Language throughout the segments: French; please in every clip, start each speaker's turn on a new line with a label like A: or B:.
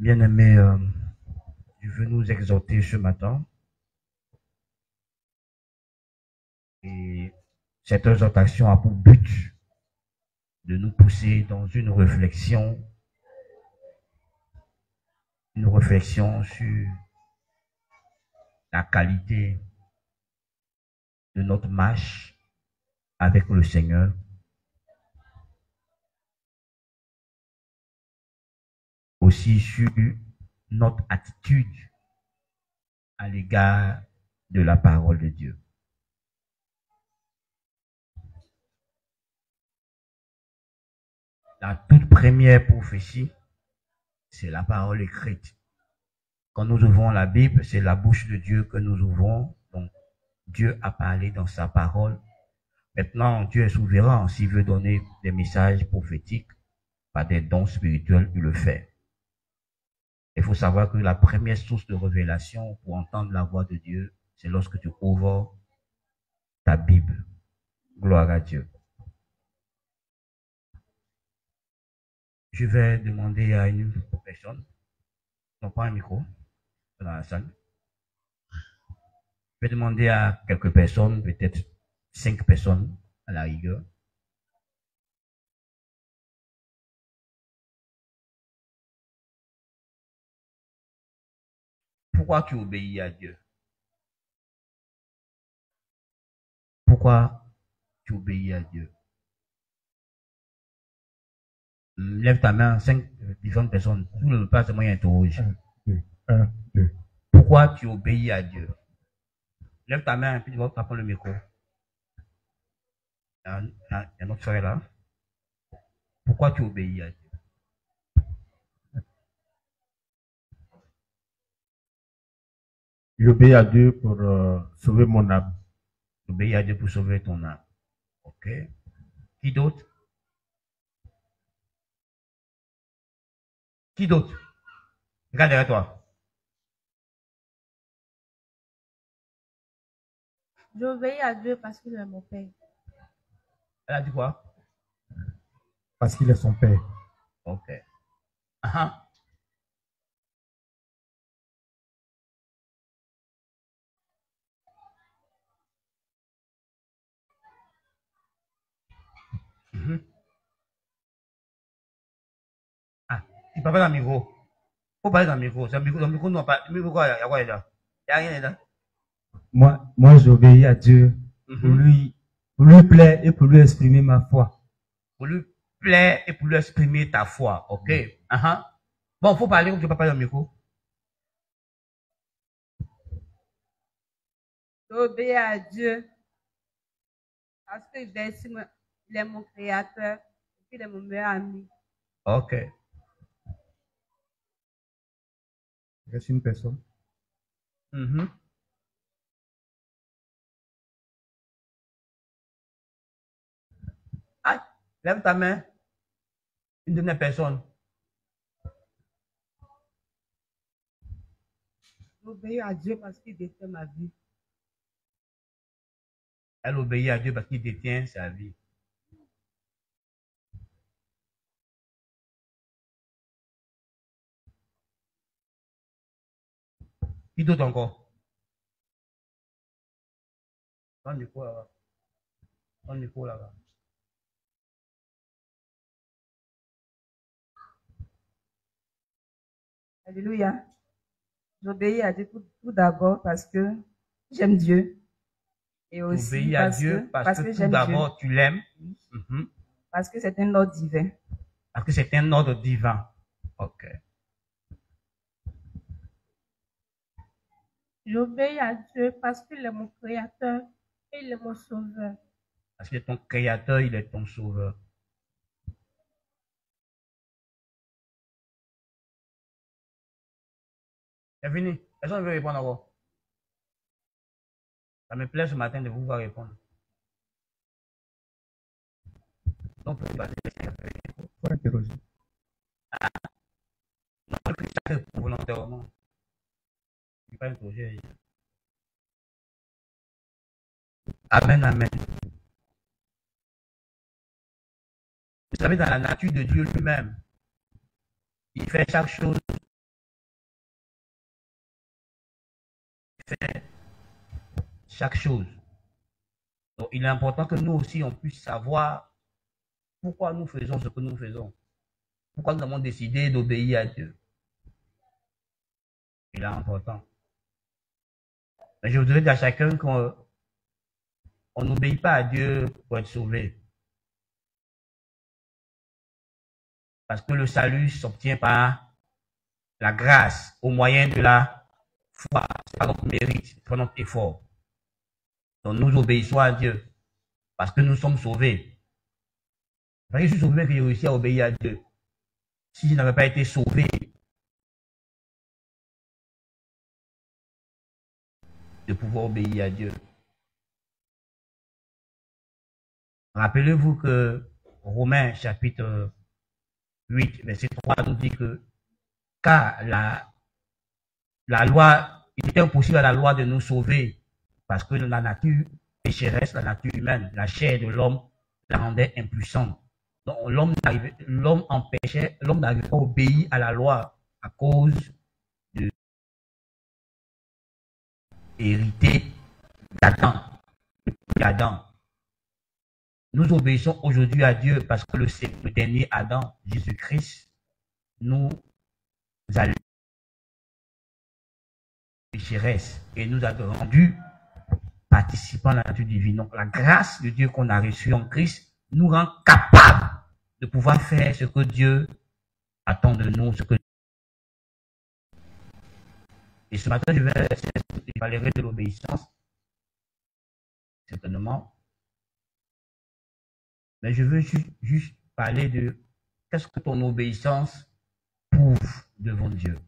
A: Bien-aimés, je veux nous exhorter ce matin. Et cette exhortation a pour but de nous pousser dans une réflexion sur la qualité de notre marche avec le Seigneur. Aussi sur notre attitude à l'égard de la parole de Dieu. La toute première prophétie, c'est la parole écrite. Quand nous ouvrons la Bible, c'est la bouche de Dieu que nous ouvrons. Donc, Dieu a parlé dans sa parole. Maintenant, Dieu est souverain. S'il veut donner des messages prophétiques par des dons spirituels, il le fait. Il faut savoir que la première source de révélation pour entendre la voix de Dieu, c'est lorsque tu ouvres ta Bible. Gloire à Dieu. Je vais demander à une personne, non pas un micro, dans la salle. Je vais demander à quelques personnes, peut-être 5 personnes à la rigueur. Pourquoi tu obéis à Dieu? Pourquoi tu obéis à Dieu? Lève ta main, 5 différentes personnes. Tout le pas, c'est moi qui interroge.
B: 1, 2.
A: Pourquoi tu obéis à Dieu? Lève ta main, puis tu vas prendre le micro. Il y a un autre frère là. Pourquoi tu obéis à Dieu?
B: J'obéis à Dieu pour sauver mon âme.
A: Tu obéis à Dieu pour sauver ton âme. Ok. Qui d'autre? Qui d'autre? Regarde derrière toi.
C: J'obéis à Dieu parce qu'il est mon Père.
A: Elle a dit quoi?
B: Parce qu'il est son Père.
A: Ok. Uh-huh. Ah, tu parles dans le micro. Faut parler dans le micro. C'est le micro, non, pas. Le micro, il y a quoi là? Il n'y a rien là.
B: Moi j'obéis à Dieu pour lui plaire et pour lui exprimer ma foi.
A: Pour lui plaire et pour lui exprimer ta foi. Ok. Uh-huh. Bon, faut parler comme tu peux parler dans le micro.
C: J'obéis à Dieu parce qu'il est mon créateur et qu'il est mon meilleur ami.
A: Ok.
B: Reste une personne.
A: Ah, lève ta main. Une dernière personne.
C: J'obéis à Dieu parce qu'il détient ma vie.
A: Elle obéit à Dieu parce qu'il détient sa vie. Qui d'autre encore? Prends le micro là-bas. Prends le micro là-bas.
C: Alléluia. J'obéis à Dieu tout d'abord parce que j'aime Dieu. Et aussi
A: obéis à Dieu parce que tout d'abord tu l'aimes.
C: Parce que c'est un ordre divin.
A: Parce que c'est un ordre divin. Ok.
C: J'obéis à Dieu parce qu'il est mon créateur et il est mon sauveur.
A: Parce que ton créateur, il est ton sauveur. C'est fini. Personne ne veut répondre encore. Ça me plaît ce matin de vous voir répondre. Donc, il
B: faut interroger.
A: Non, le Christ volontairement. Il ne pas interroger. Amen, amen. Vous savez, dans la nature de Dieu lui-même, il fait chaque chose fait chaque chose. Donc, il est important que nous aussi, on puisse savoir pourquoi nous faisons ce que nous faisons. Pourquoi nous avons décidé d'obéir à Dieu. Il est important. Mais je voudrais dire à chacun qu'on n'obéit pas à Dieu pour être sauvé. Parce que le salut s'obtient par la grâce, au moyen de la foi. Ce n'est pas notre mérite, ce n'est pas notre effort. Donc nous obéissons à Dieu. Parce que nous sommes sauvés. Parce que je suis sauvé que j'ai réussi à obéir à Dieu. Si je n'avais pas été sauvé, de pouvoir obéir à Dieu. Rappelez-vous que Romains chapitre 8, verset 3 nous dit que car la loi, il était impossible à la loi de nous sauver parce que la nature pécheresse, la nature humaine, la chair de l'homme la rendait impuissante. Donc l'homme empêchait, l'homme n'arrivait pas à obéir à la loi à cause de hérité d'Adam. Nous obéissons aujourd'hui à Dieu parce que le dernier Adam, Jésus-Christ, nous a pécheresse et nous a rendu participants à la nature divine. Donc la grâce de Dieu qu'on a reçue en Christ nous rend capables de pouvoir faire ce que Dieu attend de nous. Et ce matin, je parlerai de l'obéissance, certainement. Mais je veux juste parler de qu'est-ce que ton obéissance prouve devant Dieu.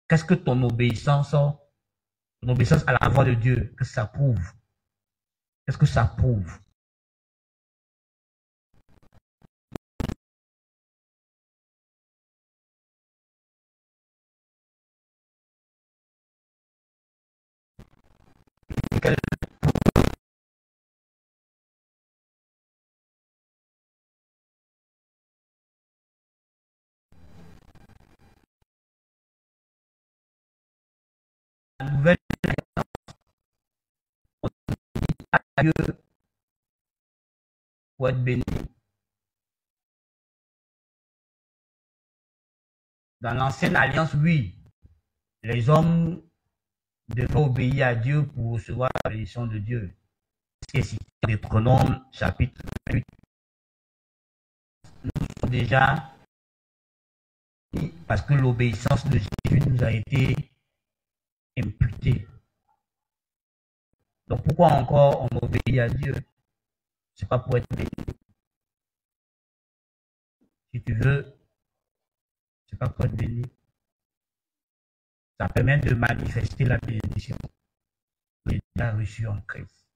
A: Qu'est-ce que ton obéissance à la voix de Dieu, qu'est-ce que ça prouve? Qu'est-ce que ça prouve? La nouvelle à Dieu pour être béni. Dans l'ancienne alliance, oui, les hommes devaient obéir à Dieu pour recevoir la bénédiction de Dieu. Ce qui est cité dans Deutéronome, chapitre 8. Nous sommes déjà, parce que l'obéissance de Jésus nous a été imputée. Donc pourquoi encore on obéit à Dieu? C'est pas pour être béni. Si tu veux, c'est pas pour être béni. Ça permet de manifester la bénédiction que j'ai déjà reçue en Christ.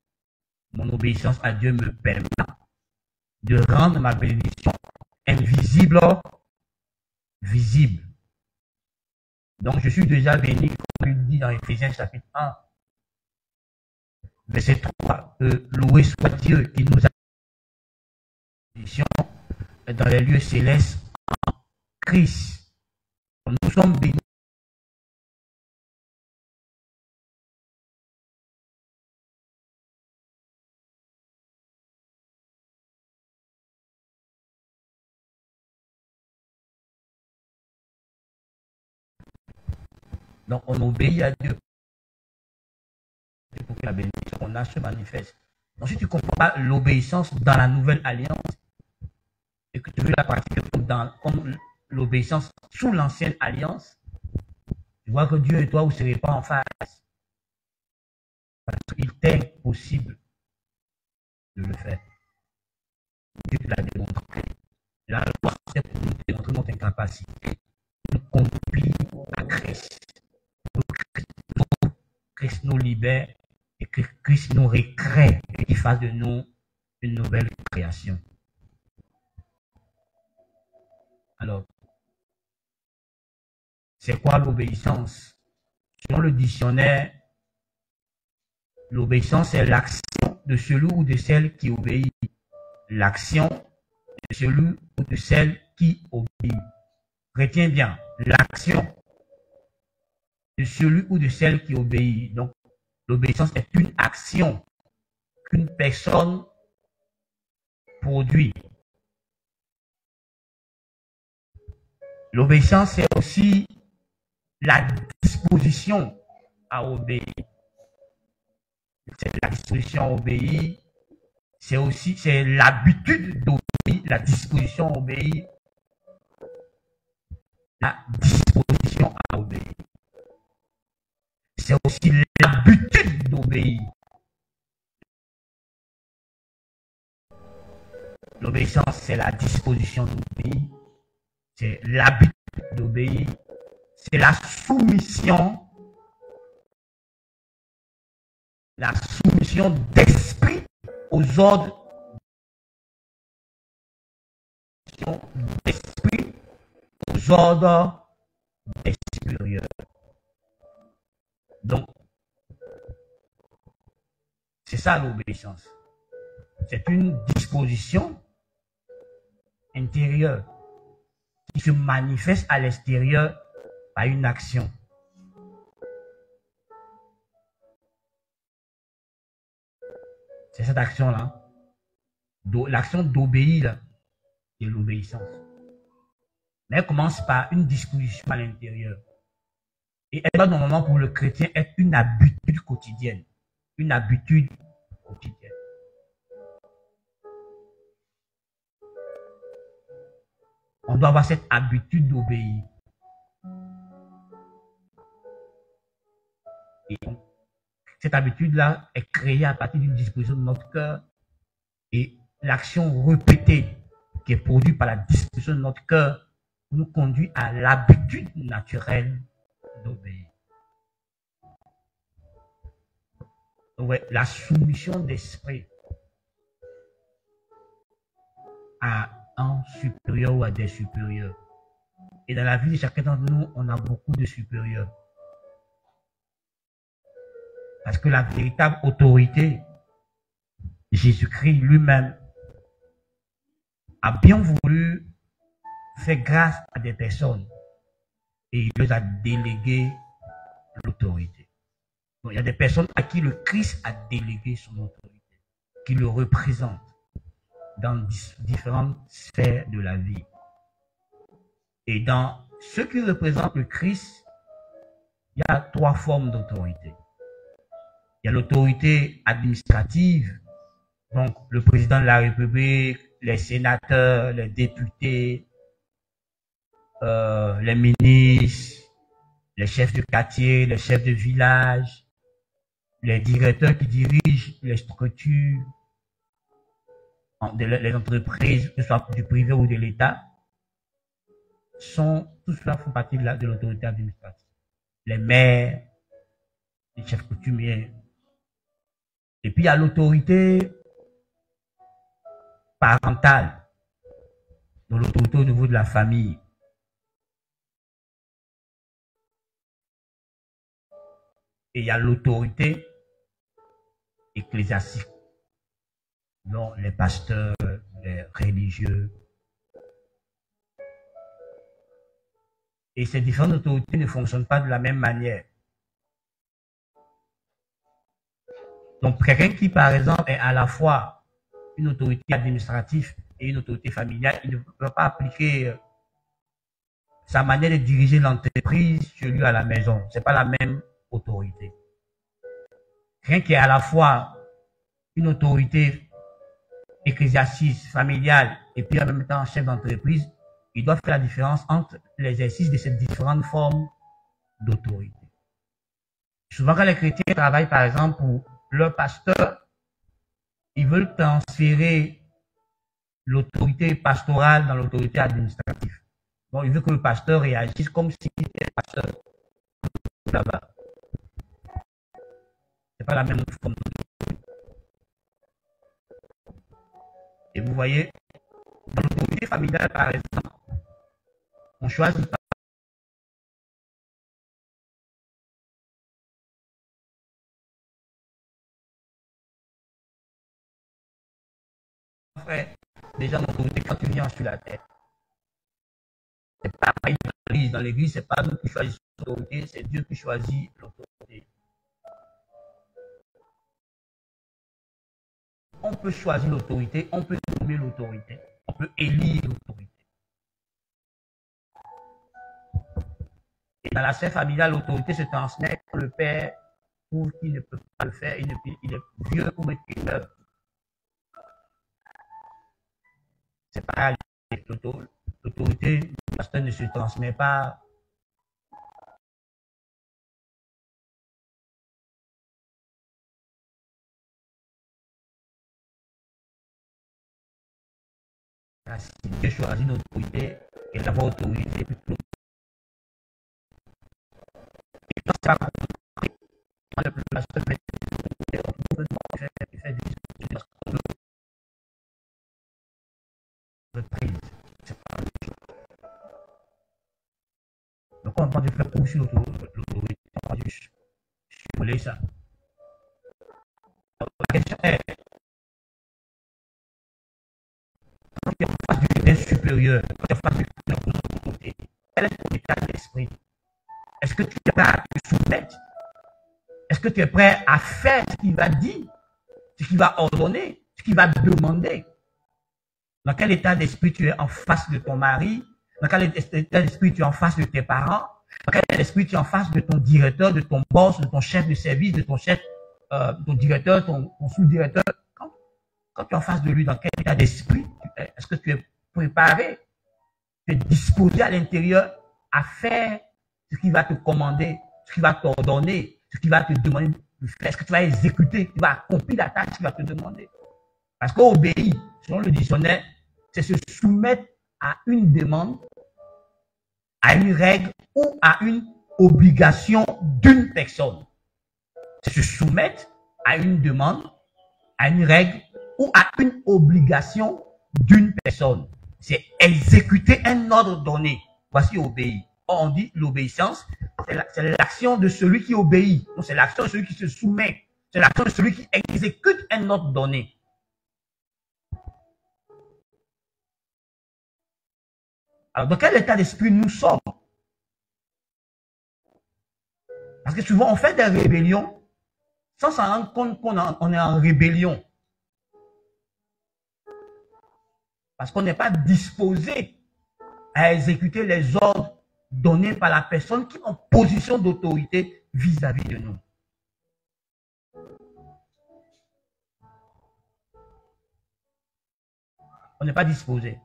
A: Mon obéissance à Dieu me permet de rendre ma bénédiction invisible, visible. Donc je suis déjà béni, comme il dit dans Éphésiens chapitre 1, verset 3, loué soit Dieu qui nous a bénédiction dans les lieux célestes en Christ. Nous sommes bénis. Donc on obéit à Dieu pour que la bénédiction qu'on a se manifeste. Donc si tu ne comprends pas l'obéissance dans la nouvelle alliance et que tu veux la pratiquer comme l'obéissance sous l'ancienne alliance, tu vois que Dieu et toi, vous ne serez pas en face. Parce qu'il t'est possible de le faire. Dieu te l'a démontré. La loi, c'est pour nous démontrer notre incapacité de accomplir à Christ. Christ nous libère et que Christ nous recrée et qu'il fasse de nous une nouvelle création. Alors, c'est quoi l'obéissance? Selon le dictionnaire, l'obéissance est l'action de celui ou de celle qui obéit. L'action de celui ou de celle qui obéit. Retiens bien, l'action de celui ou de celle qui obéit. Donc, l'obéissance est une action qu'une personne produit. L'obéissance, c'est aussi la disposition à obéir. C'est la disposition à obéir. C'est l'habitude d'obéir, la disposition à obéir. La disposition à obéir. C'est aussi l'habitude d'obéir. L'obéissance, c'est la disposition d'obéir. C'est l'habitude d'obéir. C'est la soumission d'esprit aux ordres d'esprit aux ordres des supérieurs. Donc, c'est ça l'obéissance. C'est une disposition intérieure qui se manifeste à l'extérieur par une action. C'est cette action-là, l'action d'obéir, qui est l'obéissance. Mais elle commence par une disposition à l'intérieur. Et elle doit normalement pour le chrétien être une habitude quotidienne. Une habitude quotidienne. On doit avoir cette habitude d'obéir. Et cette habitude-là est créée à partir d'une disposition de notre cœur. Et l'action répétée qui est produite par la disposition de notre cœur nous conduit à l'habitude naturelle d'obéir. Ouais, la soumission d'esprit à un supérieur ou à des supérieurs. Et dans la vie de chacun d'entre nous, on a beaucoup de supérieurs. Parce que la véritable autorité, Jésus-Christ lui-même, a bien voulu faire grâce à des personnes et il leur a délégué l'autorité. Donc, il y a des personnes à qui le Christ a délégué son autorité, qui le représentent dans différentes sphères de la vie. Et dans ceux qui représentent le Christ, il y a 3 formes d'autorité. Il y a l'autorité administrative, donc le président de la République, les sénateurs, les députés, les ministres, les chefs de quartier, les chefs de village, les directeurs qui dirigent les structures, les entreprises, que ce soit du privé ou de l'État, tout cela font partie de l'autorité administrative. Les maires, les chefs coutumiers. Et puis il y a l'autorité parentale, donc l'autorité au niveau de la famille. Et il y a l'autorité ecclésiastique, dont les pasteurs, les religieux. Et ces différentes autorités ne fonctionnent pas de la même manière. Donc, quelqu'un qui, par exemple, est à la fois une autorité administrative et une autorité familiale, il ne peut pas appliquer sa manière de diriger l'entreprise chez lui à la maison. Ce n'est pas la même autorité. Quelqu'un qui est à la fois une autorité ecclésiastique, familiale, et puis en même temps chef d'entreprise, il doit faire la différence entre l'exercice de ces différentes formes d'autorité. Souvent, quand les chrétiens travaillent, par exemple, pour leur pasteur, ils veulent transférer l'autorité pastorale dans l'autorité administrative. Bon, ils veulent que le pasteur réagisse comme s'il était pasteur là-bas. C'est pas la même forme d'autorité. Et vous voyez, dans l'autorité familiale, par exemple, on choisit pas frère, déjà l'autorité quand tu viens sur la terre. C'est pareil dans l'église. Dans l'église, c'est pas nous qui choisissons l'autorité, c'est Dieu qui choisit l'autorité. On peut choisir l'autorité, on peut nommer l'autorité, on peut élire l'autorité. Et dans la sphère familiale, l'autorité se transmet quand le père trouve qu'il ne peut pas le faire, il est vieux ou même qu'il meurt. C'est pas l'autorité du pasteur ne se transmet pas. Si Dieu choisit notre autorité, et d'avoir autorité plutôt. Et quand c'est pas compris, le pasteur fait donc on va faire pousser l'autorité, on va juste voler ça. La question est, quand tu es en face d'un supérieur, quand tu es en face d'une autorité, quel est ton état d'esprit? Est-ce que tu es prêt à te soumettre? Est-ce que tu es prêt à faire ce qu'il va dire, ce qu'il va ordonner, ce qu'il va demander? Dans quel état d'esprit tu es en face de ton mari? Dans quel état d'esprit tu es en face de tes parents? Dans quel état d'esprit tu es en face de ton directeur, de ton boss, de ton chef de service, de ton chef, ton directeur, ton sous-directeur? Quand tu es en face de lui, dans quel état d'esprit est-ce que tu es préparé, tu es disposé à l'intérieur à faire ce qu'il va te commander, ce qu'il va t'ordonner, ce qu'il va te demander de faire? Est-ce que tu vas exécuter, tu vas accomplir la tâche qu'il va te demander? Parce qu'obéir, selon le dictionnaire, c'est se soumettre à une demande, à une règle ou à une obligation d'une personne. C'est se soumettre à une demande, à une règle ou à une obligation d'une personne. C'est exécuter un ordre donné. Voici obéir. Or, on dit l'obéissance, c'est l'action de celui qui obéit. Donc, c'est l'action de celui qui se soumet. C'est l'action de celui qui exécute un ordre donné. Alors, dans quel état d'esprit nous sommes? Parce que souvent, on fait des rébellions sans s'en rendre compte qu'on est en rébellion. Parce qu'on n'est pas disposé à exécuter les ordres donnés par la personne qui est en position d'autorité vis-à-vis de nous. On n'est pas disposé.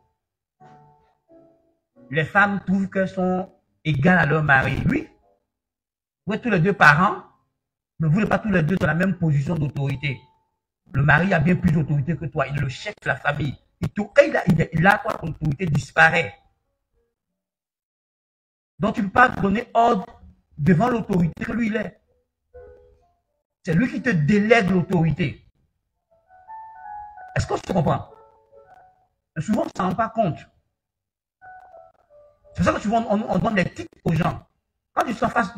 A: Les femmes trouvent qu'elles sont égales à leur mari. Oui, vous êtes tous les deux parents, mais vous n'êtes pas tous les deux dans la même position d'autorité. Le mari a bien plus d'autorité que toi. Il est le chef de la famille. Quand il a quoi, ton autorité disparaît. Donc tu ne peux pas donner ordre devant l'autorité que lui il est. C'est lui qui te délègue l'autorité. Est-ce qu'on se comprend? Mais souvent, on ne s'en rend pas compte. C'est pour ça que souvent, on donne des titres aux gens. Quand tu es en face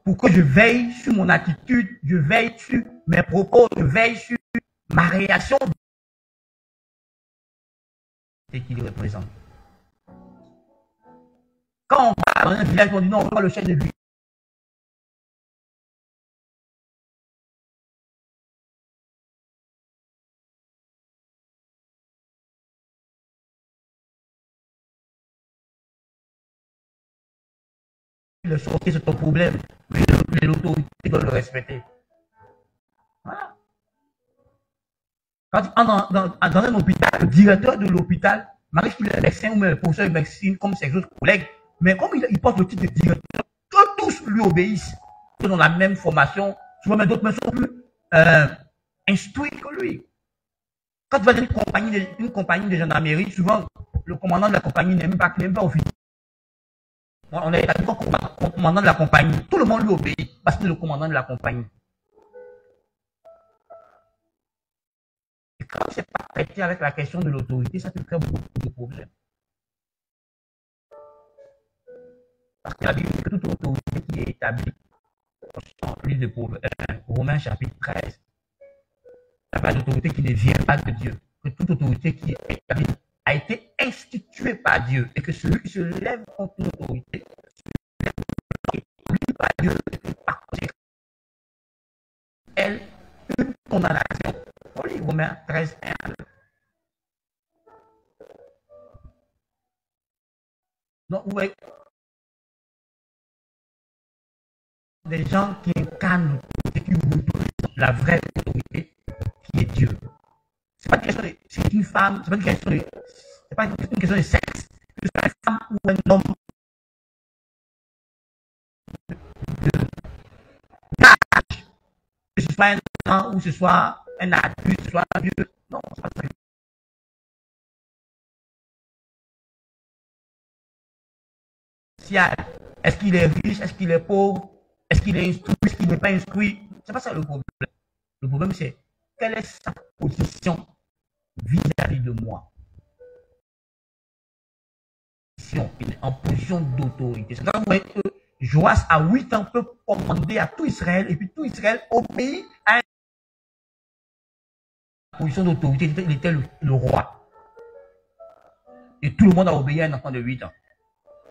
A: pour que je veille sur mon attitude, je veille sur mes propos, je veille sur ma réaction. C'est qui le représente. Quand on va dans un village, on dit non, on voit le chef de village. Le sortir, c'est ton problème. Mais l'autorité doit le respecter. Voilà. Quand tu entres dans un hôpital, le directeur de l'hôpital, malgré qu'il est médecin ou même le professeur de médecine, comme ses autres collègues, mais comme il porte le titre de directeur, que tous lui obéissent. Ils ont la même formation, souvent même d'autres ne sont plus instruits que lui. Quand tu vas dans une compagnie de gendarmerie, souvent le commandant de la compagnie n'est même pas officier. On est d'accord comme commandant de la compagnie. Tout le monde lui obéit parce que c'est le commandant de la compagnie. Et quand c'est pas traité avec la question de l'autorité, ça te crée beaucoup de problèmes. Parce que la Bible dit que toute autorité qui est établie, dans le livre de Romains chapitre 13, il n'y a pas d'autorité qui ne vient pas de Dieu. que toute autorité qui est établie a été instituée par Dieu et que celui qui se lève contre une autorité est établi par Dieu et que par conséquent, elle, une condamnation. On lit Romains 13, 1 à 2. Donc, vous voyez, des gens qui incarnent et qui représentent la vraie autorité qui est Dieu. C'est pas une question de, c'est une femme, c'est pas une question de, c'est pas une question de sexe. Que ce soit une femme ou un homme d'âge, que ce soit un enfant ou que ce soit un adulte, que ce soit un vieux. Non, c'est pas ça. Est-ce qu'il est riche? Est-ce qu'il est pauvre? Est-ce qu'il est instruit? Est-ce qu'il n'est pas instruit? C'est pas ça le problème. Le problème, c'est quelle est sa position vis-à-vis de moi? En position d'autorité. C'est là que vous voyez que Joas, à 8 ans, peut commander à tout Israël et puis tout Israël obéit à une position d'autorité. Il était le roi. Et tout le monde a obéi à un enfant de 8 ans.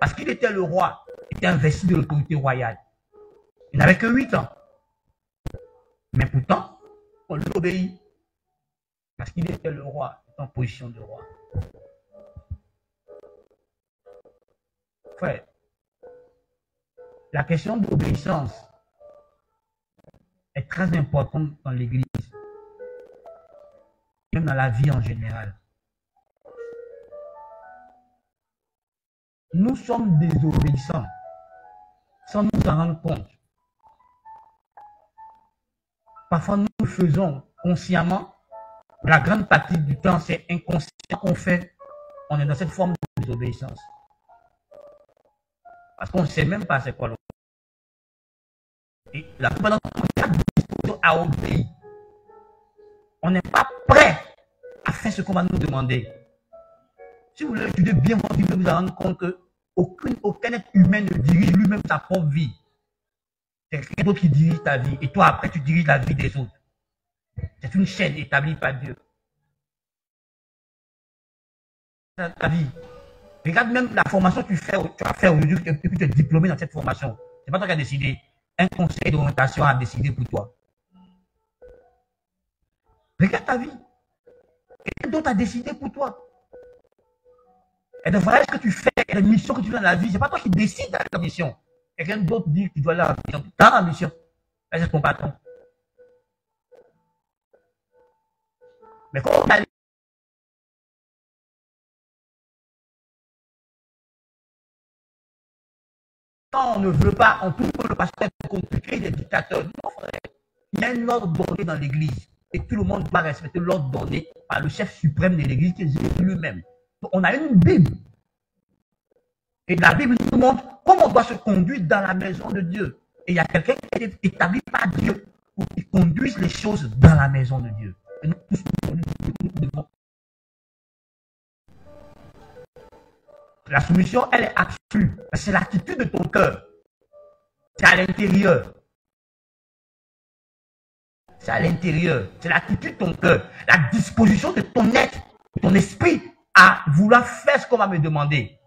A: Parce qu'il était le roi, il était investi de l'autorité royale. Il n'avait que 8 ans. Mais pourtant, on l'obéit. Parce qu'il était le roi, en position de roi. Frère, la question de l'obéissance est très importante dans l'Église, même dans la vie en général. Nous sommes désobéissants sans nous en rendre compte. Parfois, nous le faisons consciemment. La grande partie du temps, c'est inconscient qu'on fait. On est dans cette forme de désobéissance. Parce qu'on ne sait même pas c'est quoi l'obéissance. Et la plupart d'entre nous, on est disposé à obéir. On n'est pas prêt à faire ce qu'on va nous demander. Si vous voulez étudier bien votre vie, vous vous rendre compte qu'aucun être humain ne dirige lui-même sa propre vie. C'est quelqu'un d'autre qui dirige ta vie. Et toi, après, tu diriges la vie des autres. C'est une chaîne établie par Dieu. Ta vie. Regarde même la formation que tu vas faire aujourd'hui et puis tu es diplômé dans cette formation. C'est pas toi qui as décidé. Un conseil d'orientation a décidé pour toi. Regarde ta vie. Quelqu'un d'autre a décidé pour toi. Et le voyage que tu fais, les missions que tu fais dans la vie, c'est pas toi qui décides de la mission. Quelqu'un d'autre dit que tu dois aller à la mission. Dans la mission. C'est ton patron. Mais quand on ne veut pas, on trouve que le pasteur est compliqué, des dictateurs. Non, frère. Il y a un ordre donné dans l'église. Et tout le monde doit respecter l'ordre donné par le chef suprême de l'église, qui est Jésus lui-même. Donc, on a une Bible. Et la Bible nous montre comment on doit se conduire dans la maison de Dieu. Et il y a quelqu'un qui est établi par Dieu pour qu'il conduise les choses dans la maison de Dieu. Et nous tous, nous devons. La soumission, elle est absolue. C'est l'attitude de ton cœur. C'est à l'intérieur. C'est à l'intérieur. C'est l'attitude de ton cœur. La disposition de ton être, de ton esprit à vouloir faire ce qu'on va me demander.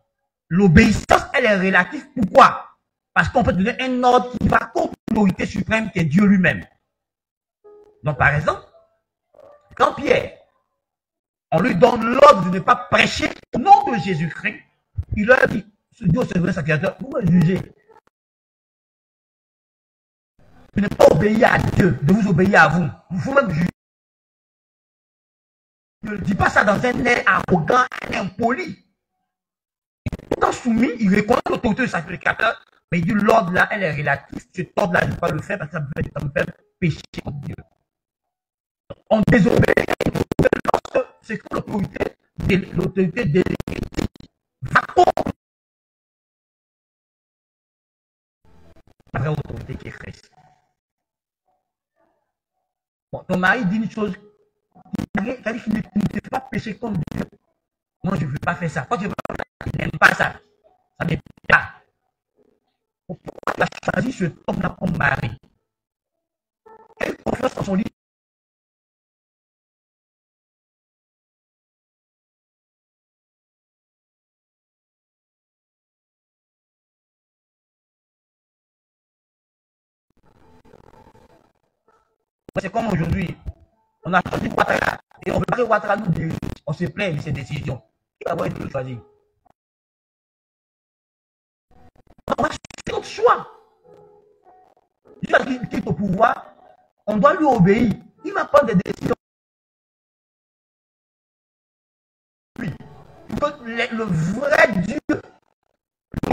A: L'obéissance, elle est relative. Pourquoi? Parce qu'on peut donner un ordre qui va contre l'autorité suprême qui est Dieu lui-même. Donc, par exemple, quand Pierre, on lui donne l'ordre de ne pas prêcher au nom de Jésus-Christ, il leur dit, ce Dieu c'est vrai sacrificateur, vous me jugez. De ne pas obéir à Dieu, de vous obéir à vous. Vous même juger. Ne dis pas ça dans un air arrogant et impoli. Quand soumis, il reconnaît l'autorité du sacrificateur, mais il dit l'ordre là, elle est relative. Cet ordre là, je ne peux pas le faire parce que ça me fait pécher contre Dieu. On désobéit lorsque c'est que l'autorité déléguée va contre la vraie autorité qui est Christ. Bon, ton mari dit une chose, il dit qu'il ne peut pas pécher contre Dieu. Moi, je ne veux pas faire ça. Quand je veux pas faire ça, il n'aime pas ça. Ça ne me plaît pas. Pourquoi il a choisi ce homme-là comme mari? Quelle confiance en son lit? C'est comme aujourd'hui, on a choisi Ouattara et on veut pas que Ouattara nous dirige. On se plaint de ses décisions. Qui va avoir été choisi? C'est notre choix. Jusqu'à ce qu'il quitte au pouvoir, on doit lui obéir. Il va prendre des décisions. Le vrai Dieu, le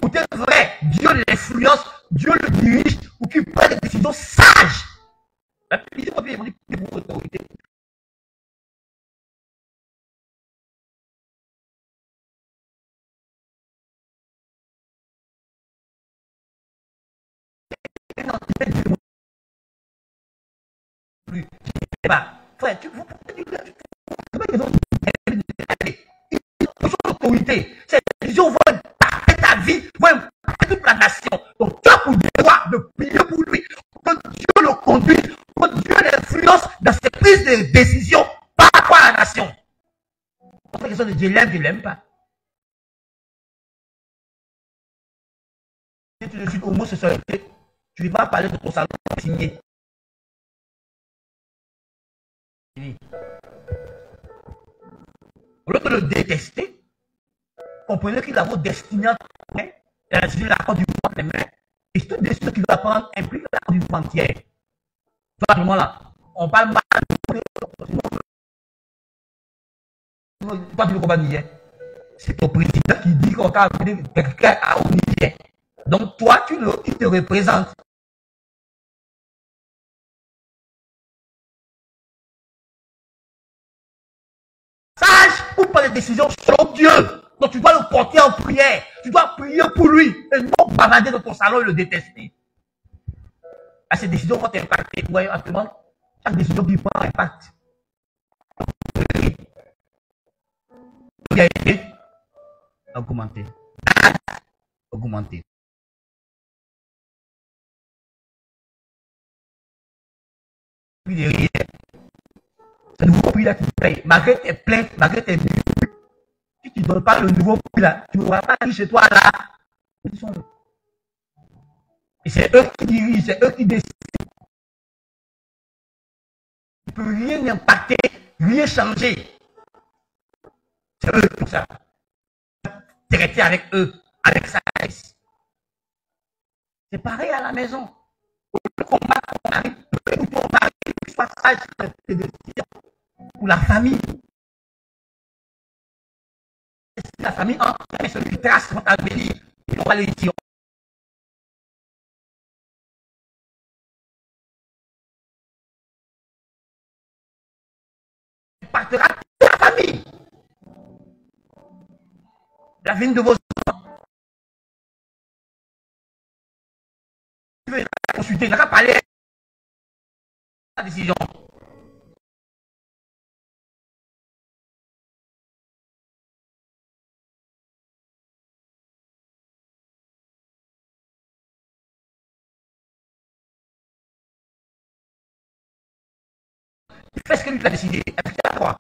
A: côté vrai, Dieu l'influence, Dieu le dirige pour qu'il prenne des décisions sages. La publicité, on dit pour autorité. Frère, l'autorité, ces décisions vont impacter ta vie, vont impacter toute la nation. Donc, tu as pour devoir de prier pour lui, pour que Dieu le conduise, pour que Dieu l'influence dans ses prises de décision par rapport à la nation. C'est une question de Dieu l'aime, je ne l'aime pas. Si tu suis homosexualité, tu ne vas pas parler de ton salon signé. Au lieu de le détester, comprenez qu'il a vos destinées entre les mains, il a décidé la Côte d'Ivoire entre les mains, et toute décision qu'il va prendre implique la Côte d'Ivoire entière. Toi, tout là, on parle mal de toi, tu ne comprends pas. C'est ton président qui dit qu'on t'a amené quelqu'un au Niger. Donc, toi, il te représente. Sage pour prendre des décisions selon Dieu. Donc, tu dois le porter en prière. Tu dois prier pour lui et non bavader dans ton salon et le détester. À ces décisions vont t'impacter. Vous voyez, actuellement, chaque décision qui prend impact. Il a été augmenté. Augmenté. Puis derrière, ce nouveau prix là qui paye, malgré tes plaintes, malgré tes buts, si tu ne donnes pas le nouveau prix là, tu ne pourras pas aller chez toi là. Et c'est eux qui dirigent, c'est eux qui décident. Tu ne peux rien impacter, rien changer. C'est eux pour ça. Traiter avec eux, avec ça. C'est pareil à la maison. Le combat pour ton mari, soit sage pour la famille. La famille entière, celui qui trace votre avenir, et on va les dire. Partira toute la famille. La vie de vos enfants. Tu veux consulter, il n'a qu'à parler de la décision. Fais ce que lui a décidé. Est-ce qu'il a droit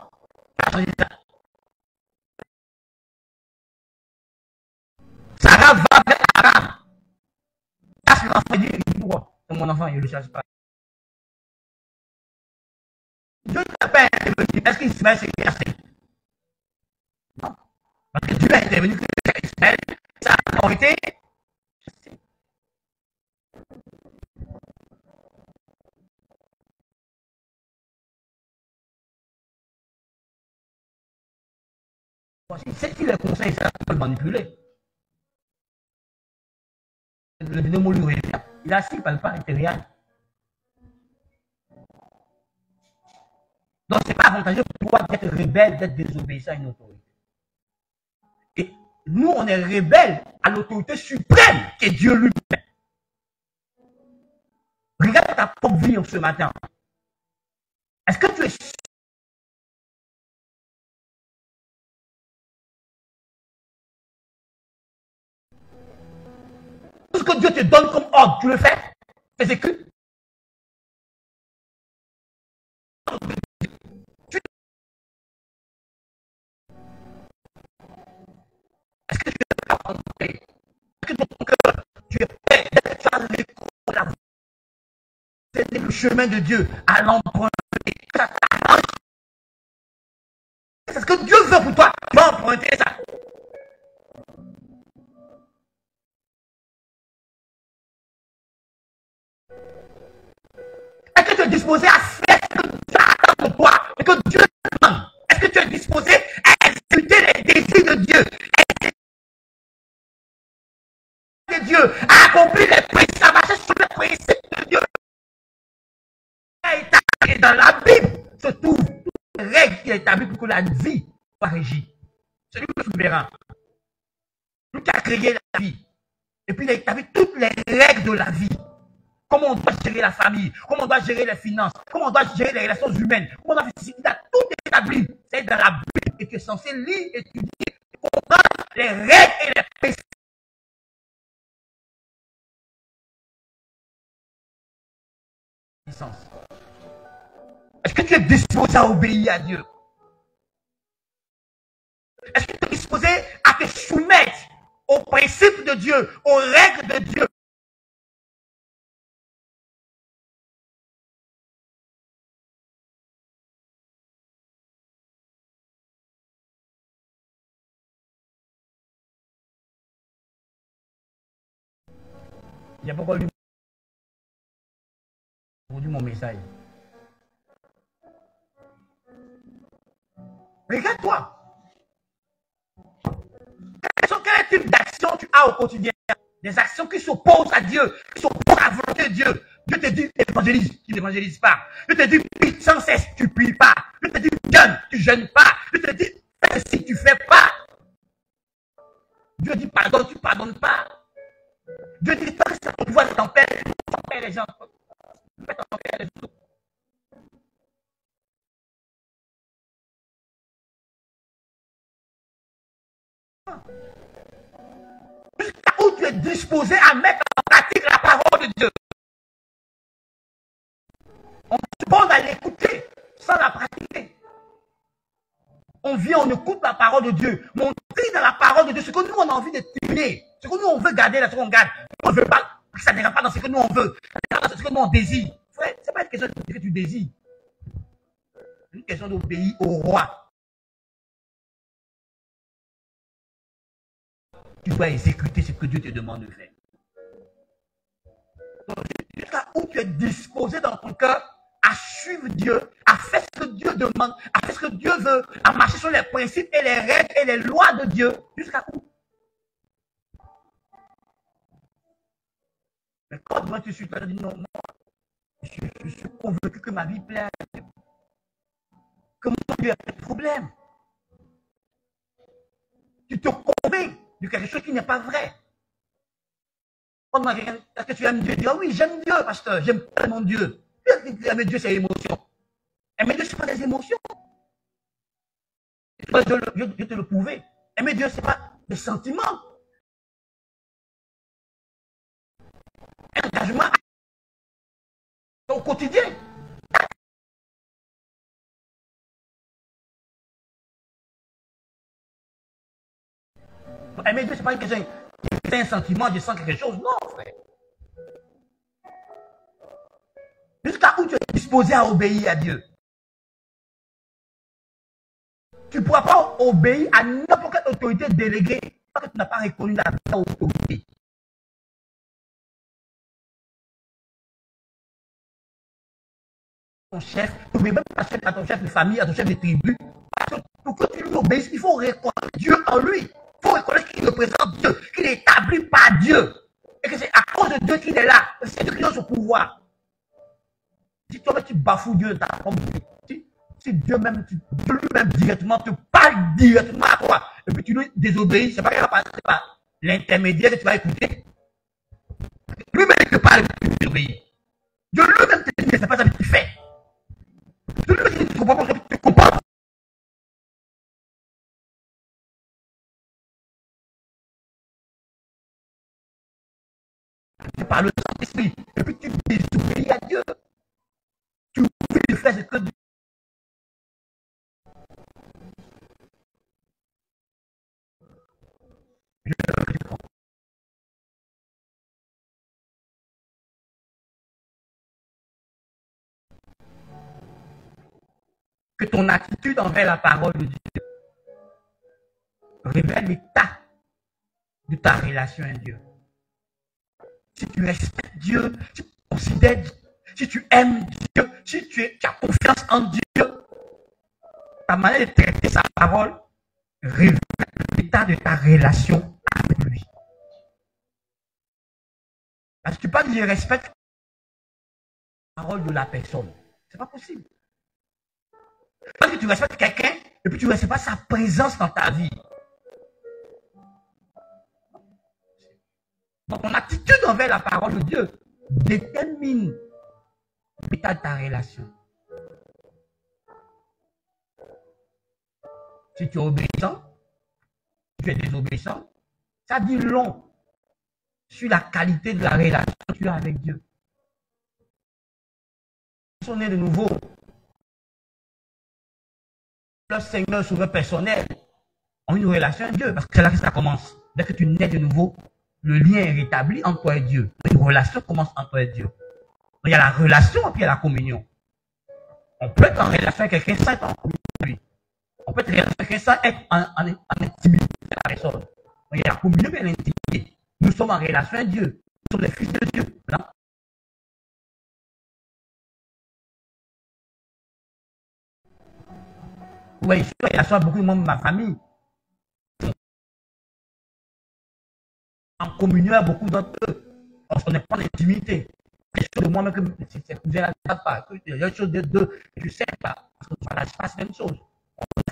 A: à changer ça? Sarah va vers Abraham. Chasse l'enfant, il dit pourquoi? C'est mon enfant, il ne le chasse pas. Dieu n'a pas intervenu. Est-ce qu'Ismaël s'est versé? Non. Parce que Dieu a intervenu que Ismaël, sa autorité. C'est qui les conseils, ça peut le manipuler. Le binôme lui revient. Il a assis, il ne parle pas intérieur. Donc, ce n'est pas avantageux pour toi d'être rebelle, d'être désobéissant à une autorité. Et nous, on est rebelle à l'autorité suprême qui est Dieu lui-même. Regarde ta propre vie ce matin. Est-ce que tu es sûr? Tout ce que Dieu te donne comme ordre, tu le fais? C'est écrit. Est-ce que tu es prêt à rencontrer? Est-ce que ton cœur, tu es prêt d'être l'écho de la chemin de Dieu, à l'emprunter. C'est ce que Dieu veut pour toi. Tu vas emprunter ça. Est-ce que tu es disposé à faire ce que Dieu attend de toi et que Dieu demande? Est-ce que tu es disposé à exécuter les désirs de Dieu, de Dieu, à accomplir les principes, à marcher sur les principes de Dieu? Et dans la Bible se trouvent toutes les règles qui sont établies pour que la vie soit régie. C'est lui le souverain. Lui qui a créé la vie. Et puis il a établi toutes les règles de la vie. Comment on doit gérer la famille, comment on doit gérer les finances, comment on doit gérer les relations humaines, comment on doit faire. Il a tout établi. C'est dans la Bible et tu es censé lire, étudier, comprendre les règles et les principes. Est-ce que tu es disposé à obéir à Dieu? Est-ce que tu es disposé à te soumettre aux principes de Dieu, aux règles de Dieu? Il n'y a pas encore lu mon message. Regarde-toi. Quel type d'action tu as au quotidien? Des actions qui s'opposent à Dieu, qui s'opposent à la volonté de Dieu. Dieu te dit évangélise, tu n'évangélises pas. Dieu te dit prie sans cesse, tu ne pries pas. Dieu te dit jeûne, tu ne jeûnes pas. Dieu te dit fais ceci, tu ne fais pas. Dieu dit pardonne, tu ne pardonnes pas. Dieu dit tant que c'est ton pouvoir de t'empêcher, tu empêches les gens. Les autres. Jusqu'à où tu es disposé à mettre en pratique la parole de Dieu. On se borne à l'écouter sans la pratiquer. On vient, on écoute la parole de Dieu, mais on trie dans la parole de Dieu ce que nous on a envie de tirer, ce que nous on veut garder, là, ce qu'on garde. On ne veut pas, ça n'ira pas dans ce que nous on veut, ça n'ira pas dans ce que nous on désire. Frère, ce n'est pas une question de ce que tu désires. C'est une question d'obéir au roi. Tu dois exécuter ce que Dieu te demande de faire. Donc, jusqu'à où tu es disposé dans ton cœur à suivre Dieu, à faire ce que Dieu demande, à faire ce que Dieu veut, à marcher sur les principes et les règles et les lois de Dieu, jusqu'à où? Mais quand moi tu suis, tu dis non, je suis convaincu que ma vie plaît à Dieu. Que mon Dieu a pas de problème. Tu te convaincs de quelque chose qui n'est pas vrai. Est-ce que tu aimes Dieu? Dis, oh oui, j'aime Dieu, pasteur, j'aime tellement Dieu. Aimer Dieu, c'est l'émotion. Aimer Dieu, ce n'est pas des émotions. Je te le prouver. Aimer Dieu, ce n'est pas des sentiments. Un engagement au quotidien. Aimer Dieu, ce n'est pas une question. C'est un sentiment, je sens quelque chose. Non, frère. Jusqu'à où tu es disposé à obéir à Dieu. Tu ne pourras pas obéir à n'importe quelle autorité déléguée parce que tu n'as pas reconnu la vraie autorité. Ton chef, tu n'obéis même pas à ton chef de famille, à ton chef de tribu. Parce que pour que tu lui obéisses, il faut reconnaître Dieu en lui. Il faut reconnaître qu'il représente Dieu, qu'il est établi par Dieu. Et que c'est à cause de Dieu qu'il est là. C'est Dieu qui donne ce pouvoir. Si toi tu bafoues Dieu, si Dieu lui-même directement te parle directement à toi, et puis tu lui désobéis, c'est pas qu'il va passer par l'intermédiaire que tu vas écouter. Lui-même te parle et tu désobéis. Dieu lui-même te dit que c'est pas ça que tu fais. Dieu lui-même te dit que tu comprends pas, tu comprends. Tu parles le Saint-Esprit, et puis tu désobéis à Dieu. Tu oublies de faire ce que Dieu que ton attitude envers la parole de Dieu révèle l'état de ta relation avec Dieu. Si tu respectes Dieu, si tu considères Dieu, si tu aimes Dieu, si tu as confiance en Dieu, ta manière de traiter sa parole révèle l'état de ta relation avec lui. Parce que tu peux pas dire je respecte la parole de la personne. C'est pas possible. Parce que tu respectes quelqu'un et puis tu ne respectes pas sa présence dans ta vie. Donc ton attitude envers la parole de Dieu détermine l'état de ta relation. Si tu es obéissant, si tu es désobéissant, ça dit long sur la qualité de la relation que tu as avec Dieu. Si on est de nouveau, le Seigneur Sauveur personnel ont une relation avec Dieu, parce que c'est là que ça commence. Dès que tu nais de nouveau, le lien est rétabli entre toi et Dieu. Une relation commence entre toi et Dieu. Il y a la relation et puis il y a la communion. On peut être en relation avec quelqu'un sans être en communion avec lui. On peut être en relation avec quelqu'un sans être en intimité avec la personne. Il y a la communion et l'intimité. Nous sommes en relation avec Dieu. Nous sommes les fils de Dieu. Non? Oui, je suis en relation avec beaucoup de membres de ma famille. En communion avec beaucoup d'entre eux. On n'est pas en intimité. Les choses de moi-même que ces cousins-là ne savent pas. Les choses de deux, je ne sais pas. Parce que ça se passe la même chose.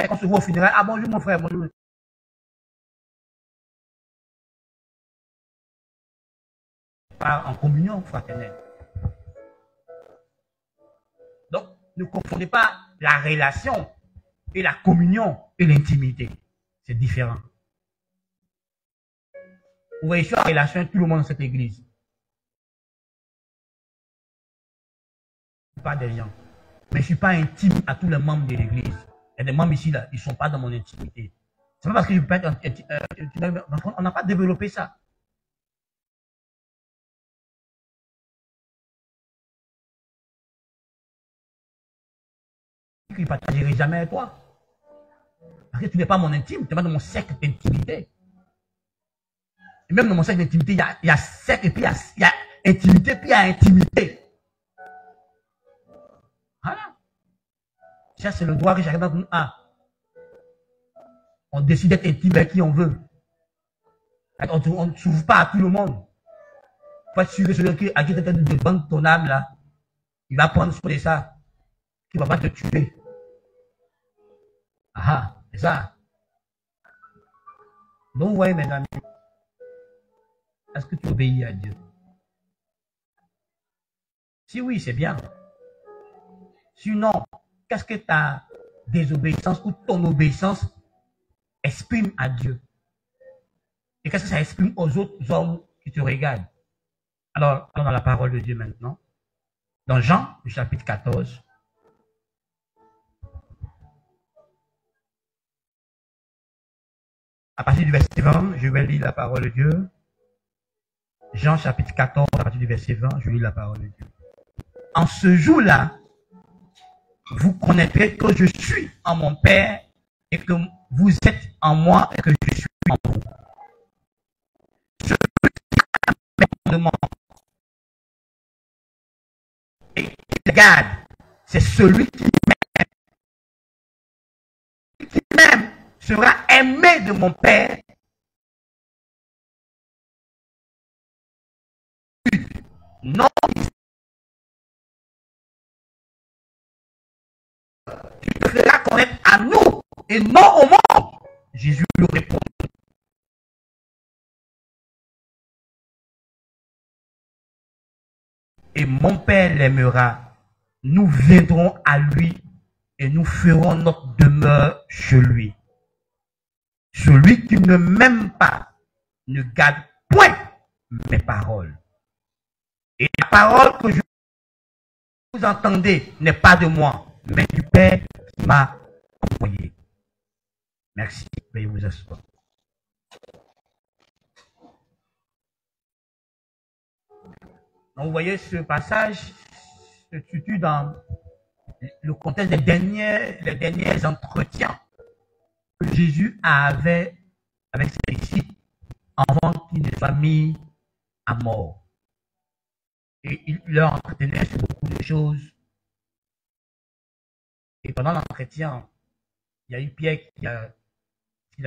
A: On se voit au funérail. Ah bonjour mon frère, bonjour. Pas en communion fraternelle. Donc, ne confondez pas la relation et la communion et l'intimité. C'est différent. Vous voyez, je suis en relation avec tout le monde dans cette église. Pas des gens. Mais je ne suis pas intime à tous les membres de l'église. Il y a des membres ici, là, ils ne sont pas dans mon intimité. C'est pas parce que je peux être on n'a pas développé ça. Je ne partagerai jamais avec toi. Parce que tu n'es pas mon intime, tu n'es pas dans mon cercle d'intimité. Et même dans mon cercle d'intimité, il y a cercle et puis il y a intimité, puis il y a intimité. Voilà. Ça, c'est le droit que chacun d'entre nous a. On décide d'être intime avec qui on veut. On ne s'ouvre pas à tout le monde. Il faut être sûr que celui à qui tu es de vendre ton âme, là, il va prendre soin de ça. Il ne va pas te tuer. Ah, c'est ça. Donc, vous voyez, mes amis, est-ce que tu obéis à Dieu? Si oui, c'est bien. Sinon, qu'est-ce que ta désobéissance ou ton obéissance exprime à Dieu? Et qu'est-ce que ça exprime aux autres hommes qui te regardent? Alors, dans la parole de Dieu maintenant, dans Jean, le chapitre 14, à partir du verset 20, je vais lire la parole de Dieu. Jean chapitre 14, à partir du verset 20, je lis la parole de Dieu. En ce jour-là, vous connaîtrez que je suis en mon Père et que vous êtes en moi et que je suis en vous. Celui qui me demande et qui regarde, c'est celui qui m'aime sera aimé de mon Père. Non, tu te feras connaître à nous et non au monde. Jésus lui répond. Et mon Père l'aimera. Nous viendrons à lui et nous ferons notre demeure chez lui. Celui qui ne m'aime pas ne garde point mes paroles. Et la parole que vous entendez n'est pas de moi, mais du Père qui m'a envoyé. Merci. Veuillez vous asseoir. Donc, vous voyez, ce passage se situe dans le contexte des derniers entretiens que Jésus avait avec ses disciples avant qu'il ne soit mis à mort. Et il leur entretenait sur beaucoup de choses. Et pendant l'entretien, il y a eu Pierre qui a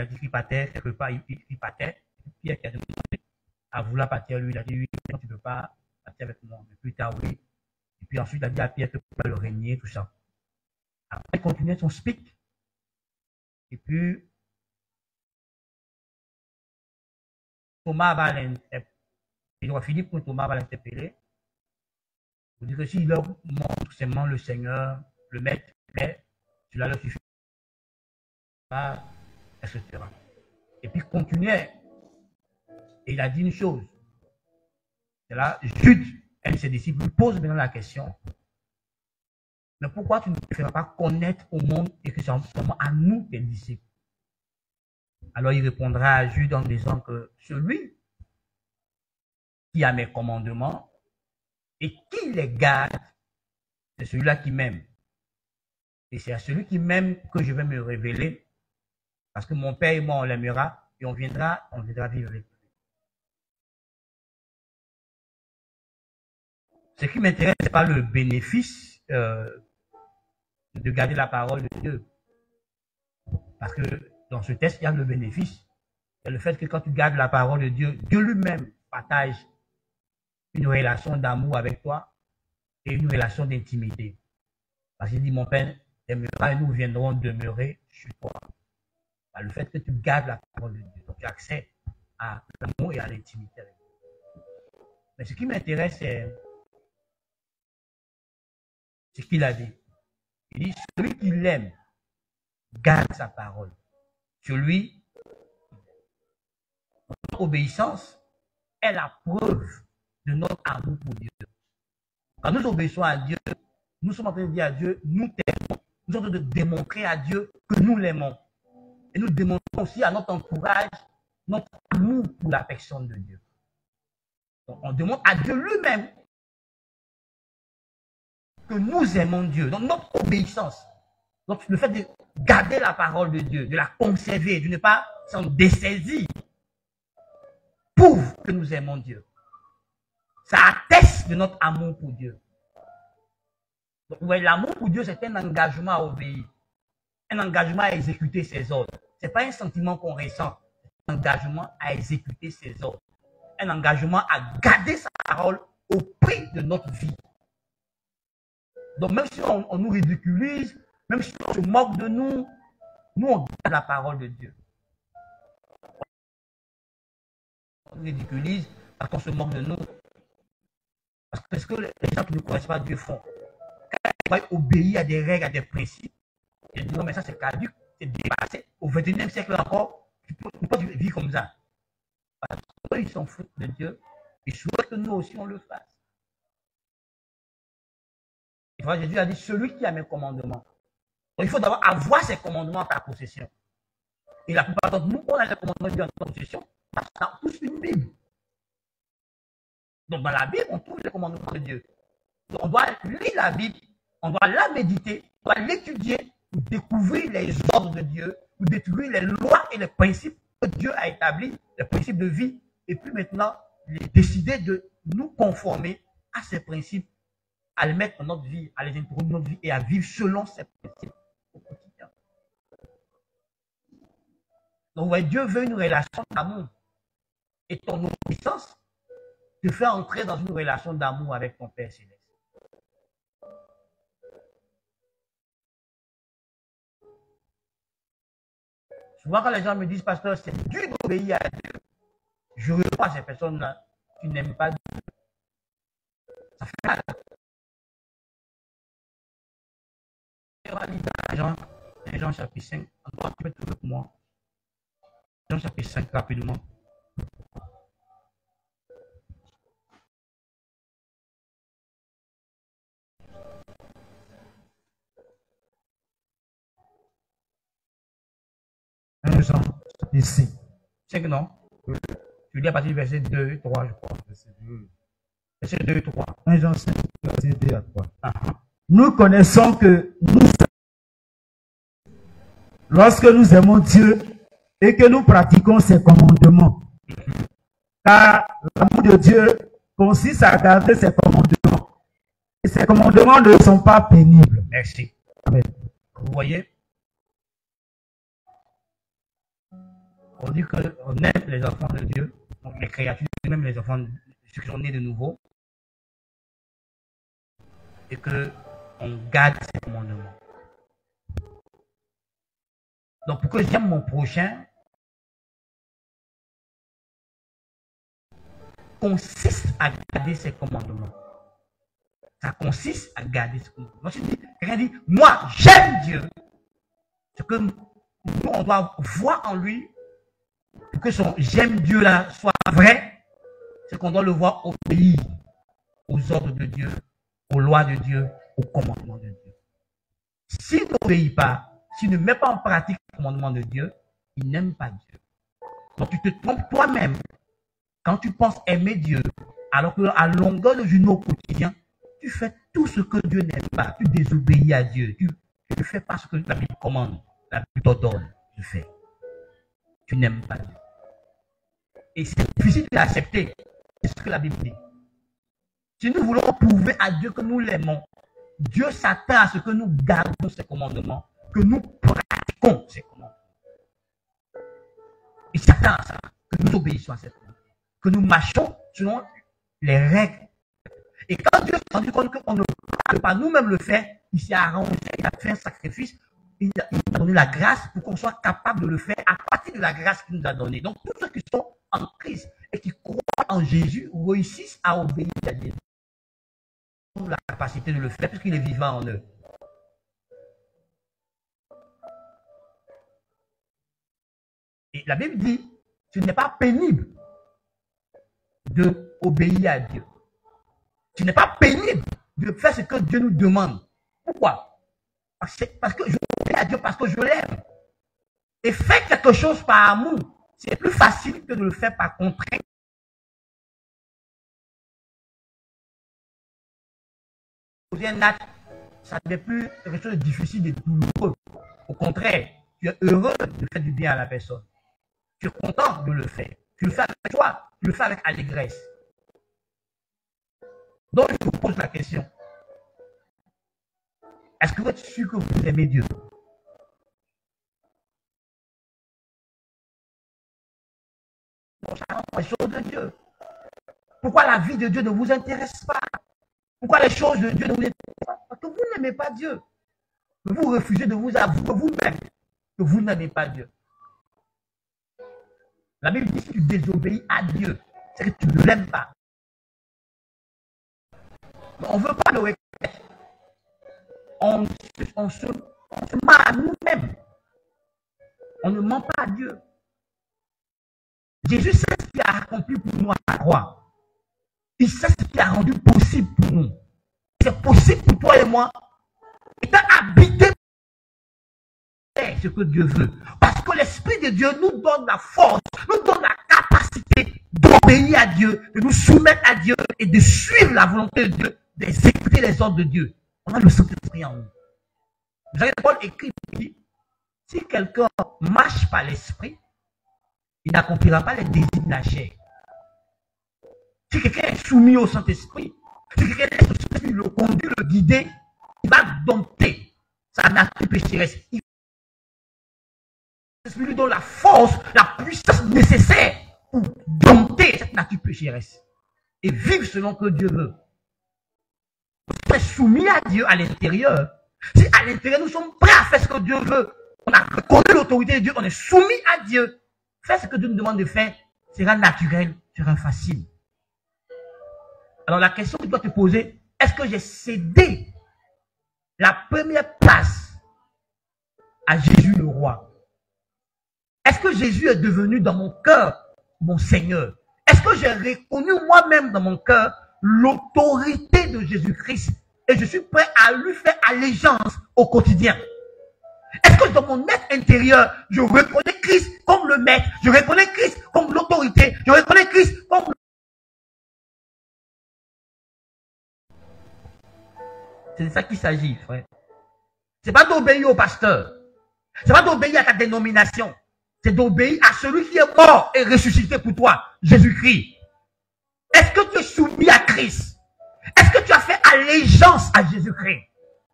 A: dit qu'il partait, quelque part, il partait. Pierre qui a demandé à vouloir partir, lui, il a dit, oui, non, tu ne peux pas partir avec moi. Mais plus tard, oui. Et puis ensuite, il a dit à Pierre que tu peux le régner, tout ça. Après, il continuait son speak. Et puis, Thomas va l'interpeller. Il doit Philippe que Thomas va l'interpeller. Vous dites que s'il leur montre seulement le Seigneur, le Maître, cela leur suffit pas, etc. Et puis, il continuait. Et il a dit une chose. C'est là, Jude, un de ses disciples, lui pose maintenant la question. Mais pourquoi tu ne te feras pas connaître au monde et que c'est seulement à nous, tes disciples? Alors il répondra à Jude en disant que celui qui a mes commandements et qui les garde, c'est celui-là qui m'aime. Et c'est à celui qui m'aime que je vais me révéler. Parce que mon Père et moi, on l'aimera et on viendra vivre avec lui. Ce qui m'intéresse, ce n'est pas le bénéfice de garder la parole de Dieu. Parce que dans ce texte, il y a le bénéfice. C'est le fait que quand tu gardes la parole de Dieu, Dieu lui-même partage une relation d'amour avec toi et une relation d'intimité. Parce qu'il dit, mon Père t'aimera et nous viendrons demeurer chez toi. Le fait que tu gardes la parole de Dieu, donc tu as accès à l'amour et à l'intimité avec Dieu. Mais ce qui m'intéresse, c'est ce qu'il a dit. Il dit, celui qui l'aime garde sa parole. Celui, notre obéissance est la preuve de notre amour pour Dieu. Quand nous obéissons à Dieu, nous sommes en train de dire à Dieu, nous t'aimons. Nous sommes en train de démontrer à Dieu que nous l'aimons. Et nous démontrons aussi à notre entourage notre amour pour la personne de Dieu. Donc, on demande à Dieu lui-même que nous aimons Dieu. Donc notre obéissance, donc le fait de garder la parole de Dieu, de la conserver, de ne pas s'en dessaisir, prouve que nous aimons Dieu. Ça atteste de notre amour pour Dieu. Donc ouais, l'amour pour Dieu, c'est un engagement à obéir, un engagement à exécuter ses ordres. Ce n'est pas un sentiment qu'on ressent, c'est un engagement à exécuter ses ordres, un engagement à garder sa parole au prix de notre vie. Donc même si on nous ridiculise, même si on se moque de nous, nous on garde la parole de Dieu. On nous ridiculise parce qu'on se moque de nous. Parce que ce que les gens qui ne connaissent pas Dieu font. Quand ils doivent obéir à des règles, à des principes, ils disent non mais ça c'est caduc, c'est dépassé. Au XXIe siècle encore, tu ne peux pas vivre comme ça. Parce qu'eux ils s'en foutent de Dieu. Ils souhaitent que nous aussi on le fasse. Jésus a dit, celui qui a mes commandements. Donc, il faut d'abord avoir ces commandements en ta possession. Et la plupart d'entre nous, on a les commandements de Dieu en notre possession parce qu'on a tous une Bible. Donc, dans la Bible, on trouve les commandements de Dieu. Donc, on doit lire la Bible, on doit la méditer, on doit l'étudier pour découvrir les ordres de Dieu, pour découvrir les lois et les principes que Dieu a établis, les principes de vie, et puis maintenant, décider de nous conformer à ces principes, à les mettre dans notre vie, à les introduire dans notre vie et à vivre selon ces principes au quotidien. Donc, vous voyez, Dieu veut une relation d'amour. Et ton obéissance te fait entrer dans une relation d'amour avec ton Père Céleste. Souvent, quand les gens me disent, pasteur, c'est dur d'obéir à Dieu, je réponds à ces personnes-là, tu n'aimes pas Dieu. Ça fait mal. Jean chapitre 5, encore un peu pour moi. Jean chapitre 5, rapidement.
B: Jean chapitre 5.
A: 5 non? Tu lis à partir du verset 2 et 3, je crois. Verset 2 et 3.
B: 1 Jean 5, verset 2 à 3. nous connaissons que lorsque nous aimons Dieu et que nous pratiquons ses commandements, car l'amour de Dieu consiste à garder ses commandements. Et ces commandements ne sont pas pénibles.
A: Merci.
B: Amen.
A: Vous voyez, on dit qu'on aime les enfants de Dieu, donc les créatures, même les enfants, ceux qui sont nés de nouveau, et qu'on garde ces commandements. Donc pour que j'aime mon prochain, consiste à garder ses commandements. Ça consiste à garder ses commandements. Quelqu'un dit, moi j'aime Dieu. Ce que nous, on doit voir en lui, pour que son j'aime Dieu là soit vrai, c'est qu'on doit le voir obéir aux ordres de Dieu, aux lois de Dieu, aux commandements de Dieu. S'il n'obéit pas, s'il ne met pas en pratique les commandements de Dieu, il n'aime pas Dieu. Donc tu te trompes toi-même quand tu penses aimer Dieu, alors qu'à longueur de journée au quotidien, tu fais tout ce que Dieu n'aime pas. Tu désobéis à Dieu. Tu ne fais pas ce que la Bible commande, la Bible t'ordonne. Tu fais. Tu n'aimes pas Dieu. Et c'est difficile d'accepter. C'est ce que la Bible dit. Si nous voulons prouver à Dieu que nous l'aimons, Dieu s'attend à ce que nous gardons ses commandements, que nous pratiquons ses commandements. Il s'attend à ça, que nous obéissons à ses commandements, que nous marchons selon les règles. Et quand Dieu s'est rendu compte qu'on ne peut pas nous-mêmes le faire, il s'est arrangé, il a fait un sacrifice, il a donné la grâce pour qu'on soit capable de le faire à partir de la grâce qu'il nous a donnée. Donc tous ceux qui sont en Christ et qui croient en Jésus réussissent à obéir à Dieu. Ils ont la capacité de le faire puisqu'il est vivant en eux. Et la Bible dit, ce n'est pas pénible d'obéir à Dieu. Ce n'est pas pénible de faire ce que Dieu nous demande. Pourquoi? Parce que je obéis à Dieu, parce que je l'aime. Et faire quelque chose par amour, c'est plus facile que de le faire par contrainte. Poser un acte, ça n'est plus quelque chose de difficile et de douloureux. Au contraire, tu es heureux de faire du bien à la personne. Tu es content de le faire. Tu le fais avec joie, tu le fais avec allégresse. Donc, je vous pose la question. Est-ce que vous êtes sûr que vous aimez Dieu? Bon, ça rend les choses de Dieu. Pourquoi la vie de Dieu ne vous intéresse pas? Pourquoi les choses de Dieu ne vous intéressent pas? Parce que vous n'aimez pas Dieu. Vous refusez de vous avouer vous-même que vous n'aimez pas Dieu. La Bible dit que si tu désobéis à Dieu, c'est que tu ne l'aimes pas. On ne veut pas le reconnaître. On se ment à nous-mêmes. On ne ment pas à Dieu. Jésus sait ce qu'il a accompli pour nous à la croix. Il sait ce qu'il a rendu possible pour nous. C'est possible pour toi et moi. Étant habité par ce que Dieu veut. Parce que l'Esprit de Dieu nous donne la force, nous donne la capacité d'obéir à Dieu, de nous soumettre à Dieu et de suivre la volonté de Dieu, d'exécuter les ordres de Dieu. On a le Saint-Esprit en nous. Vous avez Paul écrit, si quelqu'un marche par l'Esprit, il n'accomplira pas les désirs de la chair. Si quelqu'un est soumis au Saint-Esprit, si quelqu'un est au Saint-Esprit, le conduit, le guider, il va dompter sa nature pécheresse. L'Esprit lui donne la force, la puissance nécessaire pour dompter cette nature pécheresse et vivre selon que Dieu veut. Si on est soumis à Dieu à l'intérieur, si à l'intérieur nous sommes prêts à faire ce que Dieu veut, on a reconnu l'autorité de Dieu, on est soumis à Dieu, faire ce que Dieu nous demande de faire sera naturel, sera facile. Alors la question que tu dois te poser, est-ce que j'ai cédé la première place à Jésus le roi? Est-ce que Jésus est devenu dans mon cœur mon Seigneur? Est-ce que j'ai reconnu moi-même dans mon cœur l'autorité de Jésus-Christ et je suis prêt à lui faire allégeance au quotidien? Est-ce que dans mon être intérieur, je reconnais Christ comme le maître, je reconnais Christ comme l'autorité, je reconnais Christ comme C'est de ça qu'il s'agit, frère. C'est pas d'obéir au pasteur. C'est pas d'obéir à ta dénomination. C'est d'obéir à celui qui est mort et ressuscité pour toi, Jésus-Christ. Est-ce que tu es soumis à Christ? Est-ce que tu as fait allégeance à Jésus-Christ?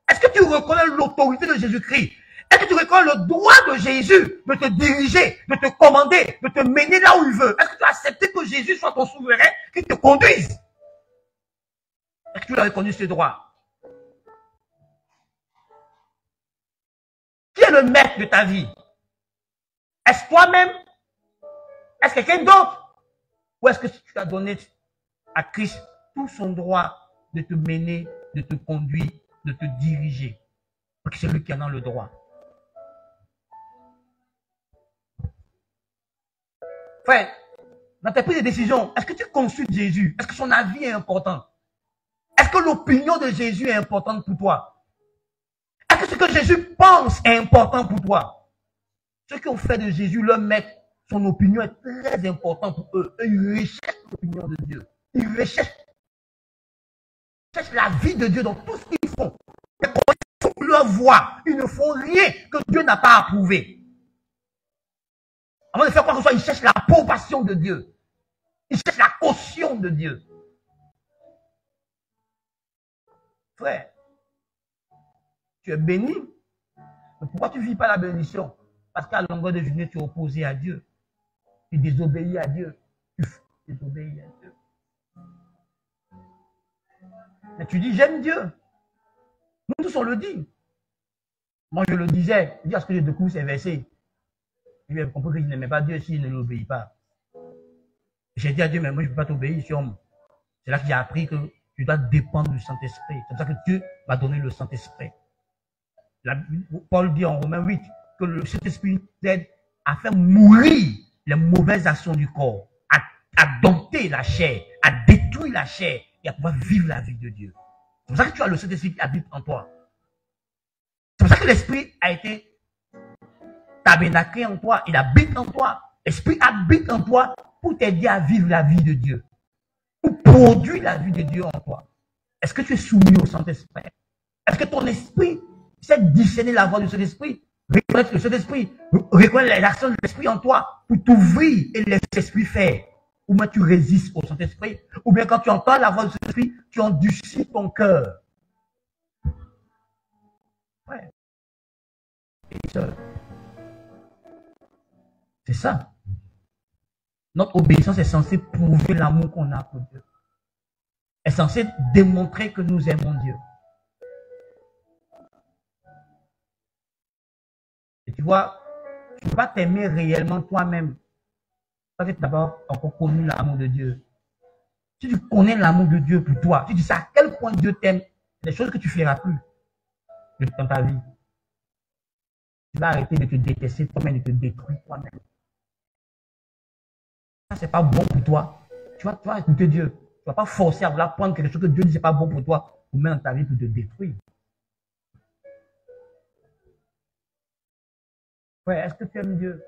A: Est-ce que tu reconnais l'autorité de Jésus-Christ? Est-ce que tu reconnais le droit de Jésus de te diriger, de te commander, de te mener là où il veut? Est-ce que tu as accepté que Jésus soit ton souverain qui te conduise? Est-ce que tu as reconnu ce droit? Qui est le maître de ta vie? Est-ce toi-même? Est-ce quelqu'un d'autre? Ou est-ce que tu as donné à Christ tout son droit de te mener, de te conduire, de te diriger? Parce que c'est lui qui en a le droit. Frère, dans tes prises de décision, est-ce que tu consultes Jésus? Est-ce que son avis est important? Est-ce que l'opinion de Jésus est importante pour toi? Est-ce que ce que Jésus pense est important pour toi? Ceux qui ont fait de Jésus leur maître, son opinion est très importante pour eux. Eux, ils recherchent l'opinion de Dieu. Ils recherchent la vie de Dieu dans tout ce qu'ils font. Mais quand ils font leur voix, ils ne font rien que Dieu n'a pas approuvé. Avant de faire quoi que ce soit, ils cherchent l'approbation de Dieu. Ils cherchent la caution de Dieu. Frère, tu es béni. Mais pourquoi tu ne vis pas la bénédiction? Parce qu'à longueur de journée, tu es opposé à Dieu. Tu désobéis à Dieu. Tu désobéis à Dieu. Mais tu dis, j'aime Dieu. Nous tous, on le dit. Moi, je le disais. Je dis à ce que je découvre ces versets. J'ai compris que je n'aimais pas Dieu s'il ne l'obéit pas. J'ai dit à Dieu, mais moi, je ne peux pas t'obéir, je suis homme. C'est là que j'ai appris que tu dois dépendre du Saint-Esprit. C'est pour ça que Dieu m'a donné le Saint-Esprit. Paul dit en Romains 8 que le Saint-Esprit t'aide à faire mourir les mauvaises actions du corps, à dompter la chair, à détruire la chair et à pouvoir vivre la vie de Dieu. C'est pour ça que tu as le Saint-Esprit qui habite en toi. C'est pour ça que l'Esprit a été tabernaclé en toi, il habite en toi. L'Esprit habite en toi pour t'aider à vivre la vie de Dieu, pour produire la vie de Dieu en toi. Est-ce que tu es soumis au Saint-Esprit? Est-ce que ton esprit sait discerner la voix du Saint-Esprit, reconnaître le Saint-Esprit, reconnaître l'action de l'Esprit en toi pour t'ouvrir et laisser l'Esprit faire? Ou bien tu résistes au Saint-Esprit, ou bien quand tu entends la voix du Saint-Esprit, tu endurcis ton cœur. Ouais. C'est ça. Notre obéissance est censée prouver l'amour qu'on a pour Dieu. Est censée démontrer que nous aimons Dieu. Et tu vois, tu ne peux pas t'aimer réellement toi-même. Parce que tu n'as pas encore connu l'amour de Dieu. Si tu connais l'amour de Dieu pour toi, tu dis ça, à quel point Dieu t'aime, des choses que tu ne feras plus dans ta vie. Tu vas arrêter de te détester toi-même, de te détruire toi-même. Ça, c'est pas bon pour toi. Tu vas écouter Dieu. Tu ne vas pas forcer à vouloir prendre quelque chose que Dieu dit c'est pas bon pour toi, pour mettre dans ta vie pour te détruire. Ouais, est-ce que tu aimes Dieu?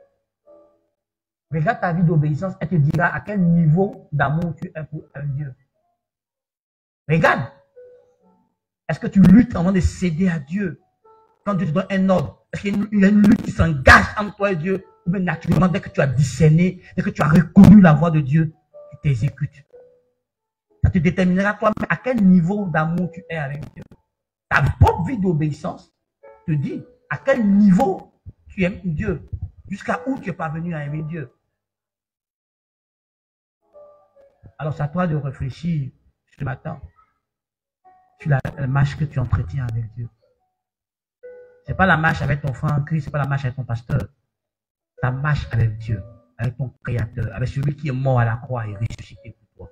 A: Regarde ta vie d'obéissance, elle te dira à quel niveau d'amour tu es pour un Dieu. Regarde. Est-ce que tu luttes avant de céder à Dieu? Quand Dieu te donne un ordre, est-ce qu'il y a une lutte qui s'engage entre toi et Dieu? Ou bien naturellement, dès que tu as discerné, dès que tu as reconnu la voix de Dieu, tu t'exécutes. Ça te déterminera toi-même à quel niveau d'amour tu es avec Dieu. Ta propre vie d'obéissance te dit à quel niveau tu aimes Dieu. Jusqu'à où tu es parvenu à aimer Dieu. Alors c'est à toi de réfléchir ce matin sur la marche que tu entretiens avec Dieu. C'est pas la marche avec ton frère en Christ, c'est pas la marche avec ton pasteur. Ta marche avec Dieu, avec ton Créateur, avec celui qui est mort à la croix et ressuscité pour toi.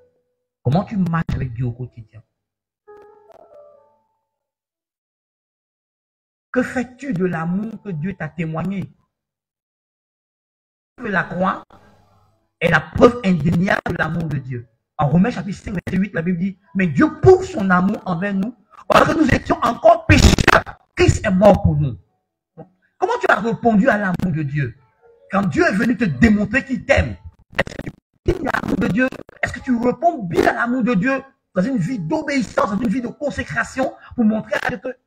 A: Comment tu marches avec Dieu au quotidien? Que fais-tu de l'amour que Dieu t'a témoigné? La croix est la preuve indéniable de l'amour de Dieu. En Romains chapitre 5, verset 8, la Bible dit, mais Dieu prouve son amour envers nous, parce que nous étions encore pécheurs. Christ est mort pour nous. Comment tu as répondu à l'amour de Dieu? Quand Dieu est venu te démontrer qu'il t'aime, est-ce que tu aimes l'amour de Dieu? Est-ce que tu réponds bien à l'amour de Dieu dans une vie d'obéissance, dans une vie de consécration, pour montrer à Dieu que,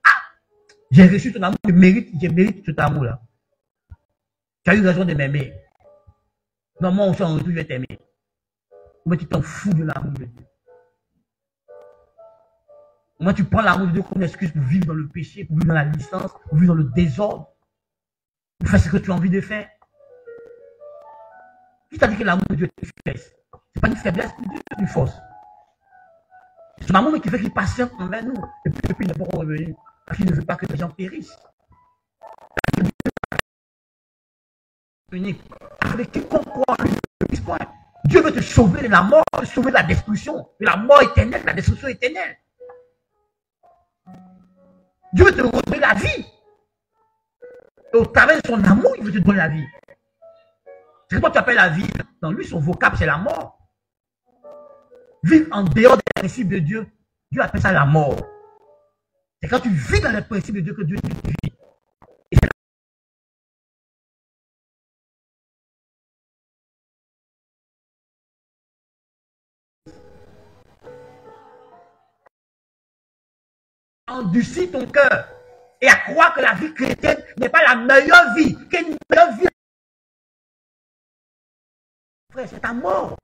A: j'ai reçu ton amour, je mérite cet amour-là. Tu as eu raison de m'aimer. Non, moi aussi, en retour, je vais t'aimer. Mais tu t'en fous de l'amour de Dieu. Moi, tu prends l'amour de Dieu comme une excuse pour vivre dans le péché, pour vivre dans la licence, pour vivre dans le désordre, pour faire ce que tu as envie de faire. Qui t'a dit que l'amour de Dieu est une faiblesse? Ce n'est pas une faiblesse, c'est une force. C'est son amour qui fait qu'il patiente envers nous. Et puis il n'est pas revenu. Parce qu'il ne veut pas que les gens périssent. Unique. Avec quiconque croit en lui, Dieu veut te sauver de la mort, te sauver de la destruction, de la mort éternelle, de la destruction éternelle. Dieu veut te redonner la vie. Et au travers de son amour, il veut te donner la vie. C'est quoi tu appelles la vie? Dans lui, son vocable, c'est la mort. Vivre en dehors des principes de Dieu, Dieu appelle ça la mort. C'est quand tu vis dans les principes de Dieu que Dieu te vit. Et endurcir ton cœur et à croire que la vie chrétienne n'est pas la meilleure vie, qu'une meilleure vie. Frère, c'est ta mort.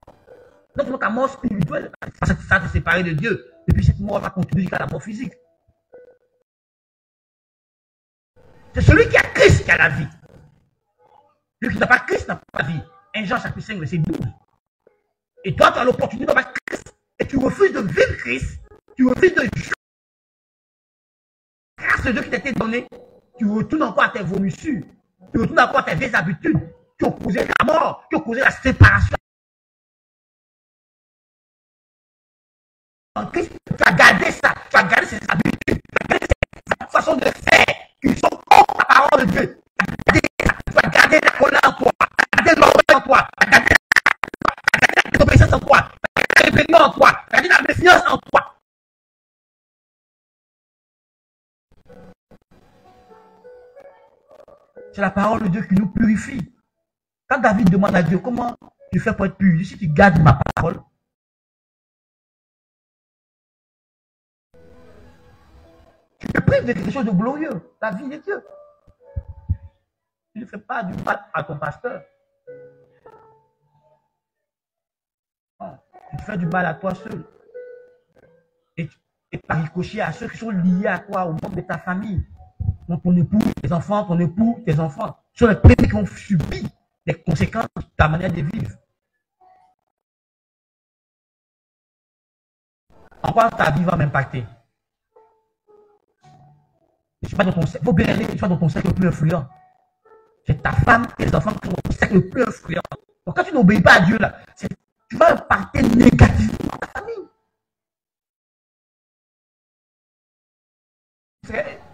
A: Non seulement ta mort spirituelle, ça te séparer de Dieu. Et puis cette mort va continuer jusqu'à la mort physique. C'est celui qui a Christ qui a la vie. Celui qui n'a pas Christ n'a pas la vie. 1 Jean chapitre 5, verset 12. Et toi, tu as l'opportunité d'avoir Christ. Et tu refuses de vivre Christ. Tu refuses de jouer. Grâce à Dieu qui t'a été donné, tu retournes encore à tes vomissures. Tu retournes encore à tes vieilles habitudes. Tu as causé la mort. Tu as causé la séparation. En Christ, tu as gardé ça. Tu as gardé ces habitudes. Tu as gardé cette façon de faire qui sont contre la parole de Dieu. Tu as gardé la colère en toi. Tu as gardé l'orgueil en toi. Tu as gardé l'obéissance en toi. Tu as gardé la rébellion en toi. Tu as gardé la méfiance en toi. C'est la parole de Dieu qui nous purifie. Quand David demande à Dieu, comment tu fais pour être pur? Si tu gardes ma parole, tu te prives de quelque chose de glorieux, la vie de Dieu. Tu ne fais pas du mal à ton pasteur. Non, tu te fais du mal à toi seul. Et par ricochet à ceux qui sont liés à toi, aux membres de ta famille. Donc ton époux, tes enfants, ton époux, tes enfants. Ce sont les premiers qui ont subi les conséquences de ta manière de vivre. En quoi ta vie va m'impacter? Je ne suis pas dans ton cercle. Il faut bien aller que tu sois dans ton cercle le plus influent. C'est ta femme, tes enfants qui sont dans ton cercle le plus influent. Donc quand tu n'obéis pas à Dieu, là, tu vas impacter négativement ta famille.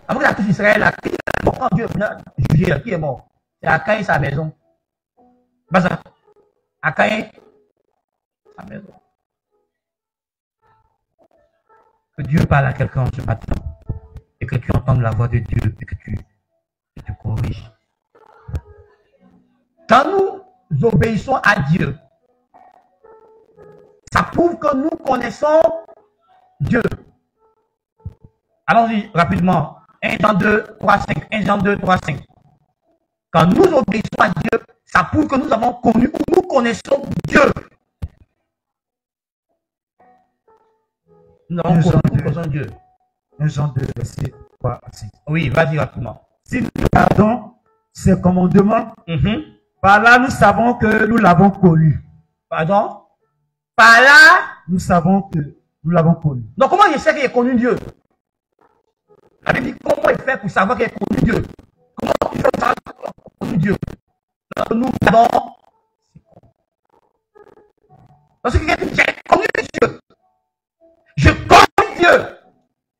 A: Avant que la touche d'Israël, quand Dieu est jugé, qui est mort? C'est Akaï sa maison. Baza. Akaï sa maison. Que Dieu parle à quelqu'un ce matin et que tu entendes la voix de Dieu et que tu te corriges. Quand nous obéissons à Dieu, ça prouve que nous connaissons Dieu. Allons-y rapidement. 1 Jean 2, 3, 5. 1 Jean 2, 3, 5. Quand nous obéissons à Dieu, ça prouve que nous avons connu ou nous connaissons Dieu. Nous avons connu, nous connaissons Dieu.
B: 1 Jean 2, verset 3 à 6.
A: Oui, vas-y rapidement.
B: Si nous gardons ses commandements, par là nous savons que nous l'avons connu.
A: Pardon? Par là,
B: nous savons que nous l'avons connu.
A: Donc comment je sais qu'il a connu Dieu? La Bible dit comment il fait pour savoir qu'il a connu Dieu? Comment il fait pour savoir qu'il a connu Dieu? Nous avons. Parce que j'ai connu Dieu. Je connais Dieu.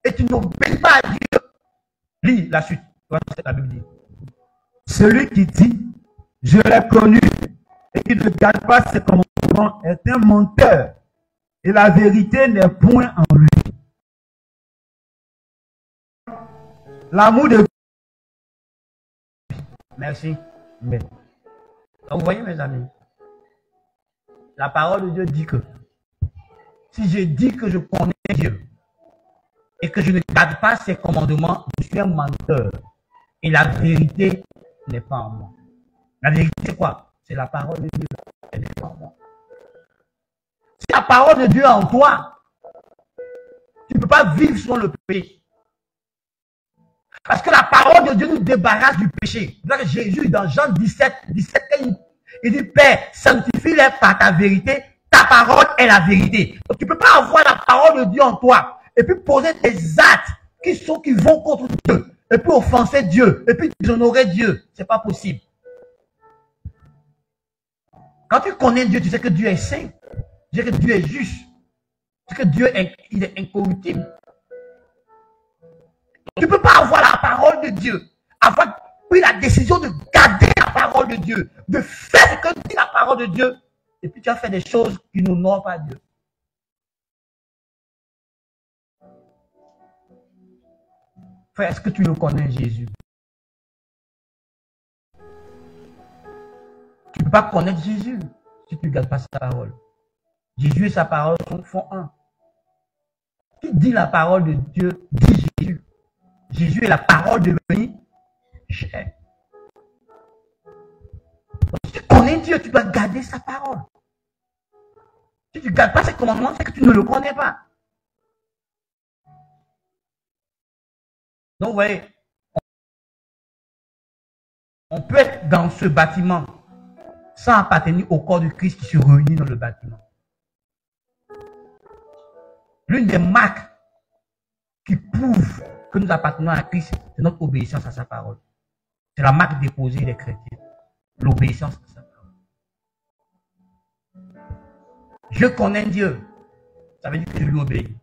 A: Et tu n'obéis pas à Dieu. Lis la suite. C'est la Bible dit.
B: Celui qui dit, je l'ai connu, et qui ne garde pas ses commandements est un menteur. Et la vérité n'est point en lui. L'amour de Dieu.
A: Merci. Mais. Donc, vous voyez, mes amis, la parole de Dieu dit que Si je dis que je connais Dieu et que je ne garde pas ses commandements, je suis un menteur. Et la vérité n'est pas en moi. La vérité, c'est quoi? C'est la parole de Dieu. Elle n'est pas en moi. Si la parole de Dieu est en toi, tu ne peux pas vivre sans le péché. Parce que la parole de Dieu nous débarrasse du péché. Là, Jésus, dans Jean 17, il dit, Père, sanctifie-les par ta vérité. Ta parole est la vérité. Donc, tu ne peux pas avoir la parole de Dieu en toi et puis poser des actes qui vont contre Dieu et puis offenser Dieu et puis déshonorer Dieu. C'est pas possible. Quand tu connais Dieu, tu sais que Dieu est saint. Tu sais que Dieu est juste. Tu sais que Dieu il est incorruptible. Tu ne peux pas avoir la parole de Dieu, avoir pris la décision de garder la parole de Dieu, de faire ce que dit la parole de Dieu, et puis tu as fait des choses qui n'honorent pas Dieu. Frère, est-ce que tu le connais, Jésus? Tu ne peux pas connaître Jésus si tu ne gardes pas sa parole. Jésus et sa parole font un. Qui dit la parole de Dieu, dit Jésus. Jésus est la parole devenue chair. Si tu connais Dieu, tu dois garder sa parole. Si tu ne gardes pas ses commandements, c'est que tu ne le connais pas. Donc, vous voyez, on peut être dans ce bâtiment sans appartenir au corps de Christ qui se réunit dans le bâtiment. L'une des marques qui prouvent que nous appartenons à Christ, c'est notre obéissance à sa parole. C'est la marque déposée des chrétiens. L'obéissance à sa parole. Je connais Dieu. Ça veut dire que je lui obéis.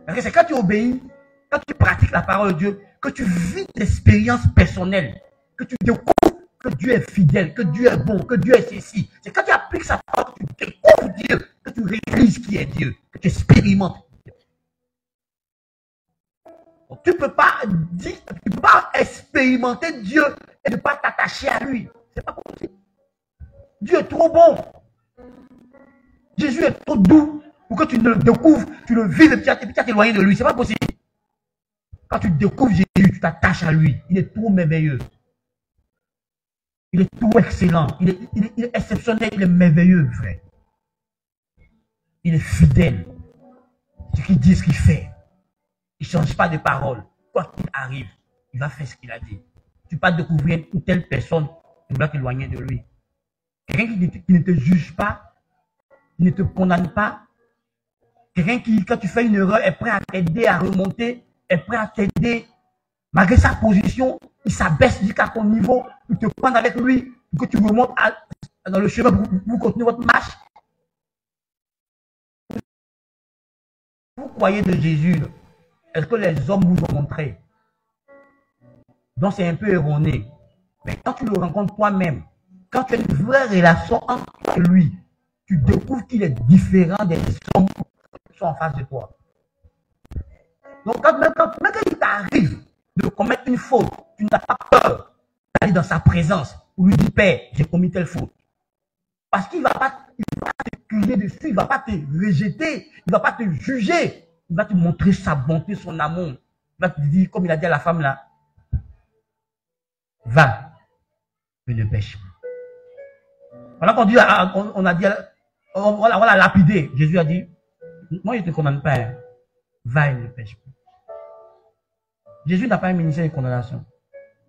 A: Parce que c'est quand tu obéis, quand tu pratiques la parole de Dieu, que tu vis l'expérience personnelle, que tu découvres que Dieu est fidèle, que Dieu est bon, que Dieu est ceci. C'est quand tu appliques sa parole que tu découvres Dieu, que tu réalises qui est Dieu, que tu expérimentes. Donc, tu ne peux pas expérimenter Dieu et ne pas t'attacher à lui. C'est pas possible. Dieu est trop bon. Jésus est trop doux pour que tu ne le découvres, tu le vives et puis tu vas t'éloigner de lui. C'est pas possible. Quand tu découvres Jésus, tu t'attaches à lui. Il est trop merveilleux. Il est trop excellent. Il est exceptionnel. Il est merveilleux, frère. Il est fidèle. Ce qu'il dit, ce qu'il fait. Il ne change pas de parole. Quoi qu'il arrive, il va faire ce qu'il a dit. Tu ne peux pas découvrir une telle personne qui va t'éloigner de lui. Quelqu'un qui ne te juge pas, qui ne te condamne pas. Quelqu'un qui, quand tu fais une erreur, est prêt à t'aider à remonter, est prêt à t'aider. Malgré sa position, il s'abaisse jusqu'à ton niveau, il te prend avec lui, pour que tu remontes dans le chemin pour vous continuer votre marche. Vous croyez de Jésus, est-ce que les hommes vous ont montré? Donc c'est un peu erroné. Mais quand tu le rencontres toi-même, quand tu as une vraie relation entre lui, tu découvres qu'il est différent des hommes qui sont en face de toi. Donc même quand il t'arrive de commettre une faute, tu n'as pas peur d'aller dans sa présence pour lui dire, Père, j'ai commis telle faute. Parce qu'il ne va pas te crier dessus, il ne va pas te rejeter, il ne va pas te juger, il va te montrer sa bonté, son amour. Il va te dire, comme il a dit à la femme là, va, mais ne pêche pas. Pendant qu'on dit, on a dit, on l'a lapidé, Jésus a dit, moi je ne te condamne pas, hein. Va et ne pêche pas. Jésus n'a pas un ministère de condamnation,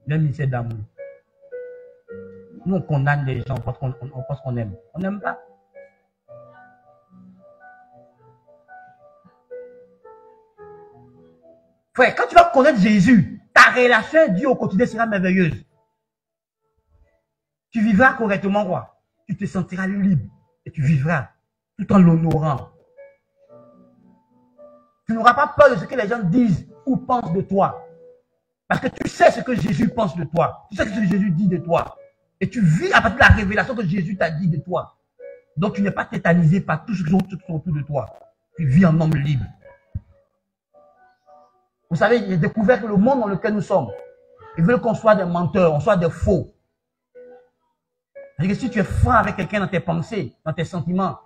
A: il a un ministère d'amour. Nous, on condamne les gens parce qu'on aime. On n'aime pas. Frère, quand tu vas connaître Jésus, ta relation avec Dieu au quotidien sera merveilleuse. Tu vivras correctement, quoi. Tu te sentiras libre et tu vivras tout en l'honorant. Tu n'auras pas peur de ce que les gens disent ou pensent de toi. Parce que tu sais ce que Jésus pense de toi. Tu sais ce que Jésus dit de toi. Et tu vis à partir de la révélation que Jésus t'a dit de toi. Donc tu n'es pas tétanisé par tout ce qui sont autour de toi. Tu vis en homme libre. Vous savez, j'ai découvert que le monde dans lequel nous sommes, ils veulent qu'on soit des menteurs, on soit des faux. C'est-à-dire que si tu es franc avec quelqu'un dans tes pensées, dans tes sentiments,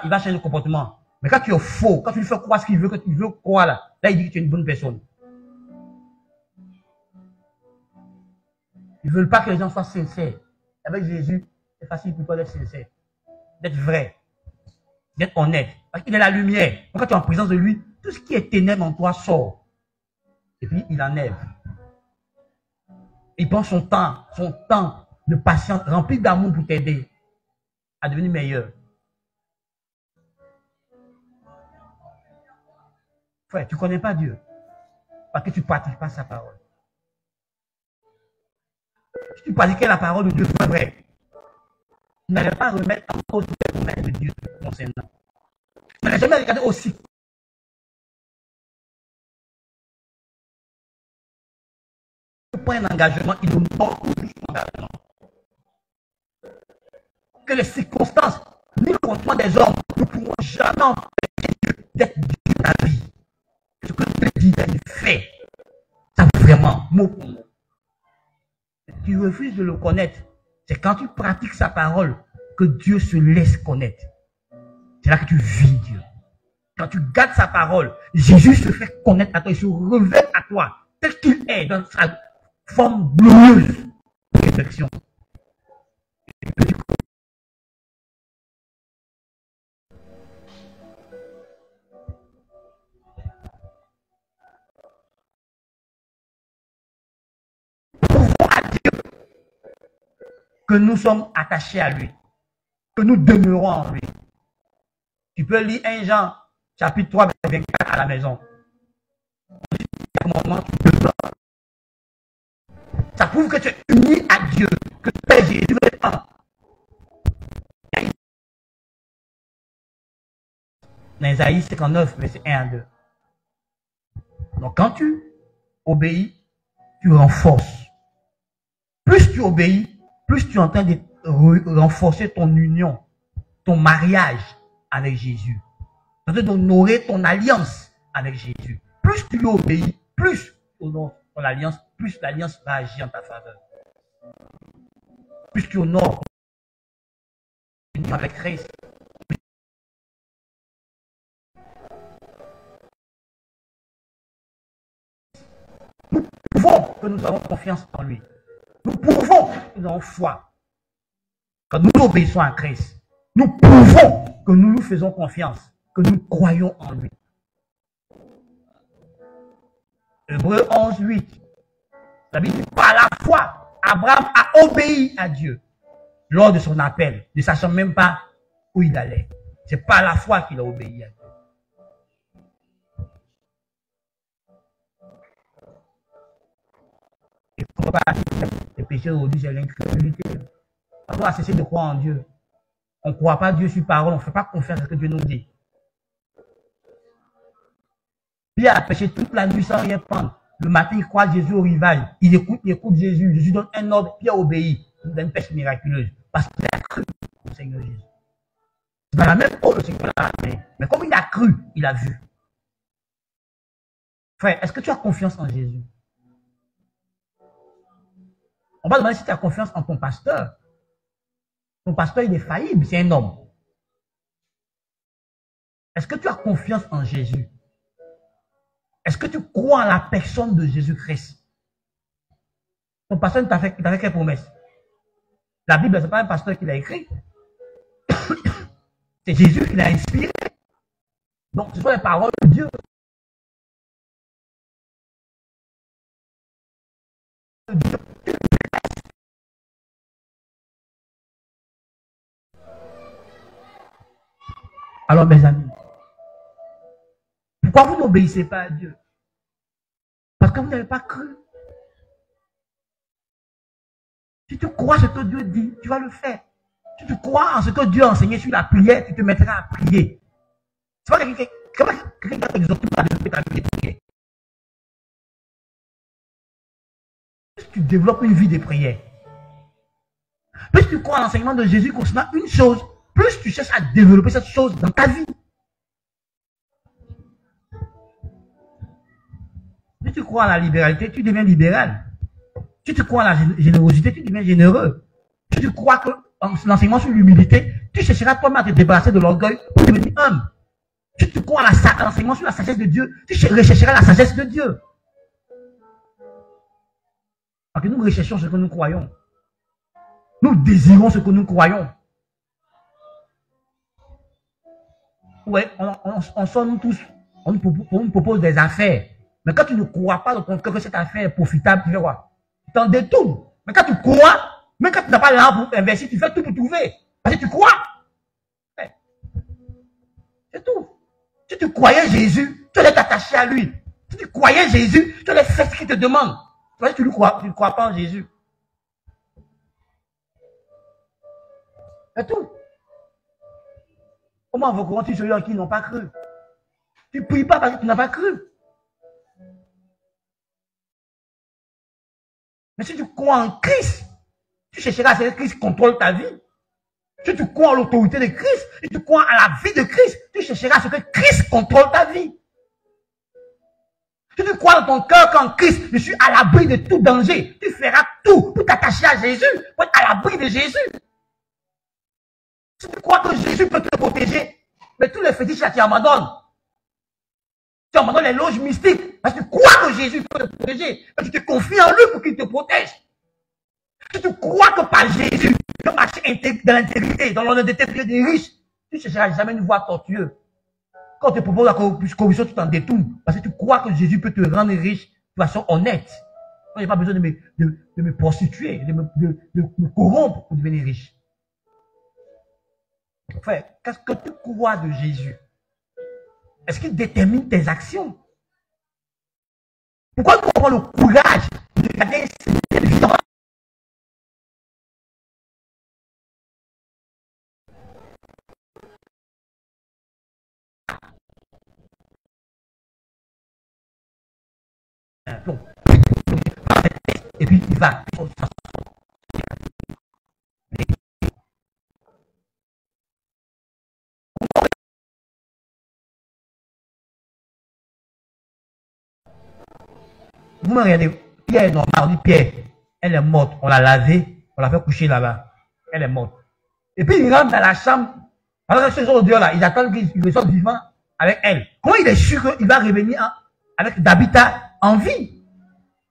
A: il va changer de comportement. Mais quand tu es faux, quand tu lui fais croire ce qu'il veut, que tu veux croire là, il dit que tu es une bonne personne. Ils ne veulent pas que les gens soient sincères. Avec Jésus, c'est facile pour toi d'être sincère, d'être vrai, d'être honnête. Parce qu'il est la lumière. Donc quand tu es en présence de lui, tout ce qui est ténèbres en toi sort. Et puis il enlève. Il prend son temps de patience, rempli d'amour pour t'aider à devenir meilleur. Frère, tu ne connais pas Dieu parce que tu ne pratiques pas sa parole. Si tu pratiquais la parole de Dieu, c'est vrai. Tu n'allais pas remettre en cause les promesses de Dieu concernant. Tu n'allais jamais regarder aussi. Tu prends un engagement, il nous manque toujours d'engagement. Que les circonstances, ni le contrôle des hommes, ne pourront jamais empêcher Dieu d'être Dieu de ta vie. Ce que Dieu dit, il fait. Ça vraiment, mot pour mot. Tu refuses de le connaître. C'est quand tu pratiques sa parole que Dieu se laisse connaître. C'est là que tu vis Dieu. Quand tu gardes sa parole, Jésus se fait connaître à toi, il se révèle à toi, tel qu'il est, dans sa forme glorieuse de réflexion. Que nous sommes attachés à lui, que nous demeurons en lui. Tu peux lire 1 Jean, chapitre 3, verset 24 à la maison. Ça prouve que tu es uni à Dieu, que tu es Jésus est un. Dans Isaïe 59, verset 1 à 2. Donc quand tu obéis, tu renforces. Plus tu obéis, plus tu es en train de renforcer ton union, ton mariage avec Jésus. Tu es en train d'honorer ton alliance avec Jésus. Plus tu lui obéis, plus tu honores ton alliance, plus l'alliance va agir en ta faveur. Plus tu honores ton union avec Christ. Nous prouvons que nous avons confiance en lui. Nous prouvons que nous avons foi. Quand nous obéissons à Christ, nous prouvons que nous nous faisons confiance, que nous croyons en lui. Hébreux 11, 8. La Bible dit, par la foi, Abraham a obéi à Dieu lors de son appel, ne sachant même pas où il allait. C'est par la foi qu'il a obéi à Dieu. Et pourquoi les péchés aujourd'hui, c'est l'incrédulité. On doit cesser de croire en Dieu. On ne croit pas Dieu sur parole, on ne fait pas confiance à ce que Dieu nous dit. Pierre a péché toute la nuit sans rien prendre. Le matin, il croit Jésus au rivage. Il écoute Jésus. Jésus donne un ordre, Pierre obéit. Il donne une pêche miraculeuse. Parce qu'il a cru au Seigneur Jésus. C'est dans la même eau, le Seigneur l'a fait. Mais comme il a cru, il a vu. Frère, est-ce que tu as confiance en Jésus? On va demander si tu as confiance en ton pasteur. Ton pasteur, il est faillible, c'est un homme. Est-ce que tu as confiance en Jésus? Est-ce que tu crois en la personne de Jésus-Christ? Ton pasteur t'a fait quelle promesse? La Bible, ce n'est pas un pasteur qui l'a écrit. C'est Jésus qui l'a inspiré. Donc, ce sont les paroles de Dieu. Alors, mes amis, pourquoi vous n'obéissez pas à Dieu? Parce que vous n'avez pas cru. Si tu crois ce que Dieu dit, tu vas le faire. Si tu crois en ce que Dieu a enseigné sur la prière, tu te mettras à prier. C'est pas quelqu'un qui t'exhorte à développer ta vie de prière. Plus tu développes une vie de prière, plus tu crois à l'enseignement de Jésus concernant une chose, plus tu cherches à développer cette chose dans ta vie. Si tu crois à la libéralité, tu deviens libéral. Si tu crois à la générosité, tu deviens généreux. Si tu crois que l'enseignement sur l'humilité, tu chercheras toi-même à te débarrasser de l'orgueil pour devenir humble. Tu te crois à l'enseignement sur la sagesse de Dieu, tu rechercheras la sagesse de Dieu. Parce que nous recherchons ce que nous croyons. Nous désirons ce que nous croyons. Ouais, on sort nous tous, on nous propose des affaires. Mais quand tu ne crois pas dans ton cœur que cette affaire est profitable, tu fais quoi? Tu t'en détournes. Mais quand tu crois, même quand tu n'as pas l'argent pour investir, tu fais tout pour trouver. Parce que tu crois. C'est tout. Si tu croyais Jésus, tu allais t'attacher à lui. Si tu croyais Jésus, tu allais faire ce qu'il te demande. Tu ne crois pas en Jésus. C'est tout. Comment invoqueront-ils ceux qui n'ont pas cru? Tu ne pries pas parce que tu n'as pas cru. Mais si tu crois en Christ, tu chercheras à ce que Christ contrôle ta vie. Si tu crois en l'autorité de Christ, si tu crois à la vie de Christ, tu chercheras à ce que Christ contrôle ta vie. Si tu crois dans ton cœur qu'en Christ, je suis à l'abri de tout danger, tu feras tout pour t'attacher à Jésus, pour être à l'abri de Jésus. Si tu crois que Jésus peut te protéger, mais tous les fétiches là, tu abandonnes. Tu abandonnes les loges mystiques, parce que tu crois que Jésus peut te protéger, mais tu te confies en lui pour qu'il te protège. Si tu crois que par Jésus, tu peux marcher dans l'intégrité, dans l'honnêteté des riches, tu ne chercheras jamais une voie tortueuse. Quand on te propose la corruption, tu t'en détournes. Parce que tu crois que Jésus peut te rendre riche de façon honnête. Je n'ai pas besoin de me prostituer, de me corrompre pour devenir riche. Frère, qu'est-ce que tu crois de Jésus? Est-ce qu'il détermine tes actions? Pourquoi tu prends le courage de regarder cette vie? Et puis il va. Vous me regardez, Pierre est normal, on dit Pierre, elle est morte, on l'a lavée, on l'a fait coucher là-bas, elle est morte. Et puis il rentre dans la chambre, alors que ce jour de Dieu là, il attend qu'il ressorte vivant avec elle. Comment il est sûr qu'il va revenir avec d'habitat en vie?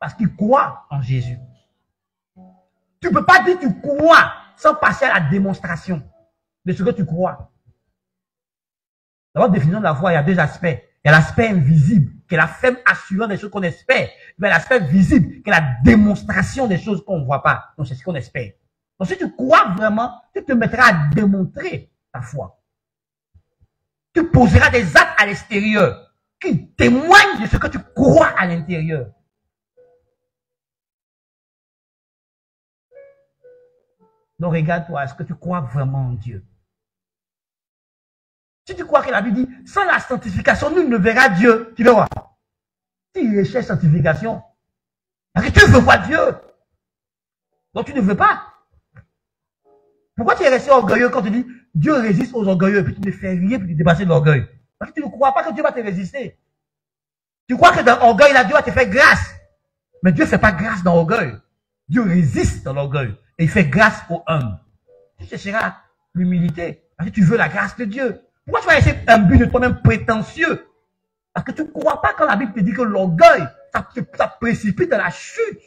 A: Parce qu'il croit en Jésus. Tu ne peux pas dire que tu crois sans passer à la démonstration de ce que tu crois. Dans la définition de la foi, il y a deux aspects. Il y a l'aspect invisible, qui est la ferme assurance des choses qu'on espère. Mais l'aspect visible, qui est la démonstration des choses qu'on ne voit pas. Donc c'est ce qu'on espère. Donc si tu crois vraiment, tu te mettras à démontrer ta foi. Tu poseras des actes à l'extérieur qui témoignent de ce que tu crois à l'intérieur. Donc regarde-toi, est-ce que tu crois vraiment en Dieu? Si tu crois que la Bible dit, sans la sanctification, nul ne verra Dieu, tu verras. Si il recherche sanctification, parce que tu veux voir Dieu. Donc tu ne veux pas. Pourquoi tu es resté orgueilleux quand tu dis, Dieu résiste aux orgueilleux, et puis tu ne fais rien pour te dépasser de l'orgueil? Parce que tu ne crois pas que Dieu va te résister. Tu crois que dans l'orgueil, là, Dieu va te faire grâce. Mais Dieu ne fait pas grâce dans l'orgueil. Dieu résiste dans l'orgueil. Et il fait grâce aux humbles. Tu chercheras l'humilité. Parce que tu veux la grâce de Dieu. Pourquoi tu vas essayer un but de toi-même prétentieux? Parce que tu ne crois pas quand la Bible te dit que l'orgueil, ça précipite dans la chute.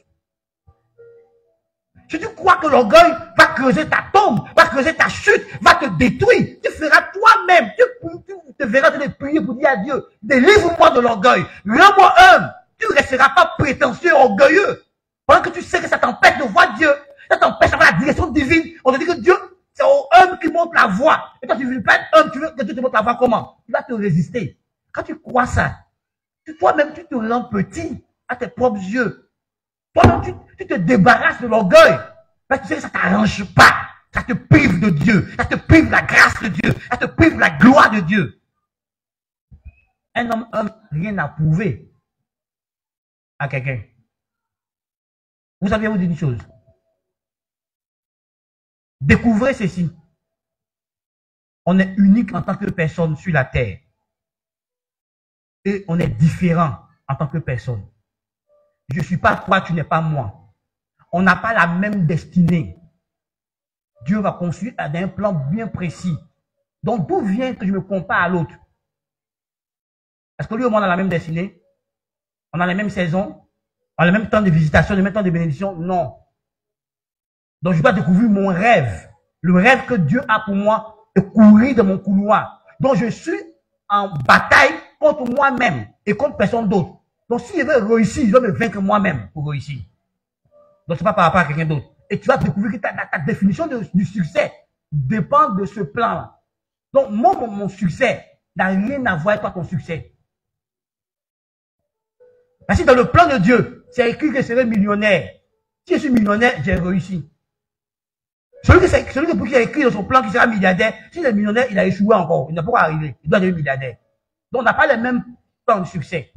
A: Si tu crois que l'orgueil va creuser ta tombe, va creuser ta chute, va te détruire, tu feras toi-même. Tu te verras te prier pour dire à Dieu, délivre-moi de l'orgueil. Rends-moi humble. Tu ne resteras pas prétentieux, orgueilleux. Pendant que tu sais que ça t'empêche de voir Dieu, ça t'empêche d'avoir la direction divine. On te dit que Dieu, c'est aux hommes qui montrent la voie. Et toi, tu ne veux pas être homme, tu veux que Dieu te montre la voie comment? Il va te résister. Quand tu crois ça, toi-même, tu te rends petit à tes propres yeux. Toi-même, tu te débarrasses de l'orgueil. Parce que tu sais que ça ne t'arrange pas. Ça te prive de Dieu. Ça te prive de la grâce de Dieu. Ça te prive de la gloire de Dieu. Un homme, rien n'a prouvé à quelqu'un. Vous savez vous dire une chose. Découvrez ceci. On est unique en tant que personne sur la terre. Et on est différent en tant que personne. Je ne suis pas toi, tu n'es pas moi. On n'a pas la même destinée. Dieu va construire un plan bien précis. Donc, d'où vient que je me compare à l'autre? Est-ce que lui et moi, on a la même destinée? On a les mêmes saisons? On a le même temps de visitation, le même temps de bénédiction? Non. Donc, je dois découvrir mon rêve. Le rêve que Dieu a pour moi et courir dans mon couloir. Donc, je suis en bataille contre moi-même et contre personne d'autre. Donc, si je veux réussir, je dois me vaincre moi-même pour réussir. Donc, ce n'est pas par rapport à quelqu'un d'autre. Et tu vas découvrir que ta définition du succès dépend de ce plan-là. Donc, mon succès n'a rien à voir avec toi, ton succès. Parce que dans le plan de Dieu, c'est écrit que je serai millionnaire. Si je suis millionnaire, j'ai réussi. Celui qui a écrit dans son plan qu'il sera milliardaire, s'il est millionnaire, il a échoué encore. Il n'a pas arrivé. Il doit devenir milliardaire. Donc, on n'a pas les mêmes plans de succès.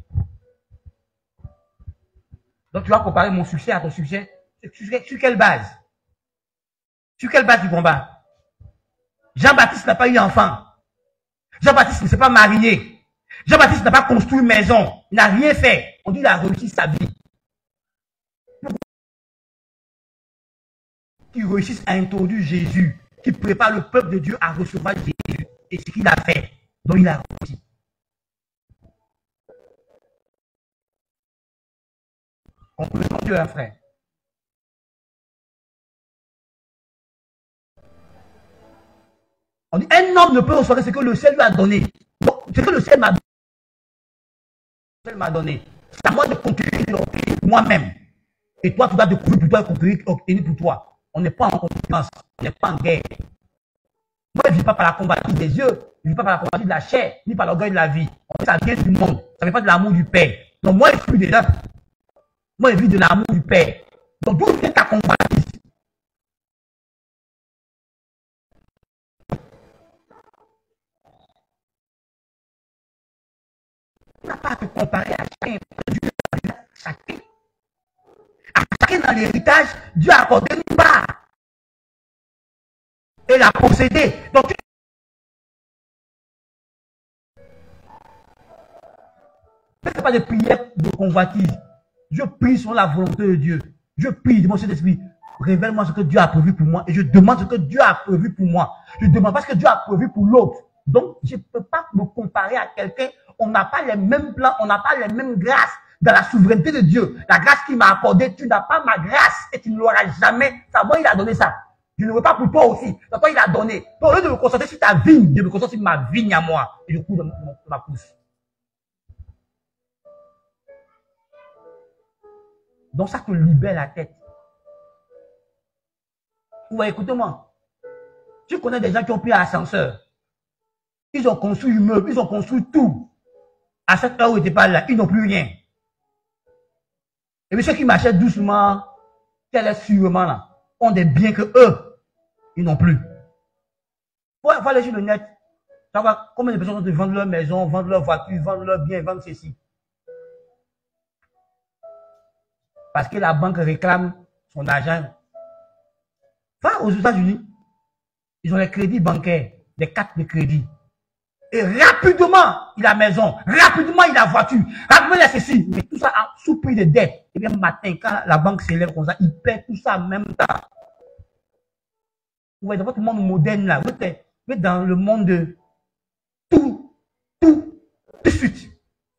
A: Donc, tu vas comparer mon succès à ton succès. Sur quelle base? Sur quelle base du combat? Jean-Baptiste n'a pas eu d'enfant. Jean-Baptiste ne s'est pas marié. Jean-Baptiste n'a pas construit une maison. Il n'a rien fait. On dit qu'il a réussi sa vie. Qui réussissent à introduire Jésus, qui prépare le peuple de Dieu à recevoir Jésus. Et ce qu'il a fait. Donc il a réussi. Comprenons Dieu, un frère. On dit, un homme ne peut recevoir ce que le ciel lui a donné. Donc, ce que le ciel m'a donné, c'est à moi de conquérir moi-même. Et toi, tu dois découvrir pour toi et conquérir, obtenir pour toi. On n'est pas en concurrence, on n'est pas en guerre. Moi, je ne vis pas par la combattance des yeux, je ne vis pas par la combattance de la chair, ni par l'orgueil de la vie. Ça vient du monde, ça ne vient pas de l'amour du Père. Donc, moi, je suis des gens. Moi, je vis de l'amour du Père. Donc, d'où vient ta combattance? Tu n'as pas à te comparer à chacun. Dieu a chacun. À chacun dans l'héritage, Dieu a accordé une part. Et l'a possédé. Donc, ne fais pas de prière de convoitise. Je prie sur la volonté de Dieu. Je prie de mon Saint-Esprit. Révèle-moi ce que Dieu a prévu pour moi. Et je demande ce que Dieu a prévu pour moi. Je demande pas ce que Dieu a prévu pour l'autre. Donc, je ne peux pas me comparer à quelqu'un. On n'a pas les mêmes plans, on n'a pas les mêmes grâces dans la souveraineté de Dieu. La grâce qu'il m'a accordée, tu n'as pas ma grâce et tu ne l'auras jamais. Ça, moi, il a donné ça. Je ne veux pas pour toi aussi. Donc, toi, il a donné. Donc, au lieu de me concentrer sur ta vigne, je me concentre sur ma vigne à moi. Et je cours dans ma pousse. Donc, ça te libère la tête. Ou écoutez-moi. Tu connais des gens qui ont pris l'ascenseur. Ils ont construit une meuble, ils ont construit tout. À cette heure où ils n'étaient pas là, ils n'ont plus rien. Et puis ceux qui m'achètent doucement, qu'elle est sûrement là, ont des biens que eux, ils n'ont plus. Faut aller sur le net. Savoir combien de personnes vendent leur maison, vendent leur voiture, vendent leurs biens, vendent ceci. Parce que la banque réclame son argent. Va aux États-Unis, ils ont les crédits bancaires, des cartes de crédit. Et rapidement, il a la maison. Rapidement, il a la voiture. Rapidement, il a ceci. Mais tout ça sous prix de dette. Et bien, le matin, quand la banque s'élève comme ça, il perd tout ça en même temps. Vous voyez, dans votre monde moderne, là, vous êtes dans le monde de tout de suite.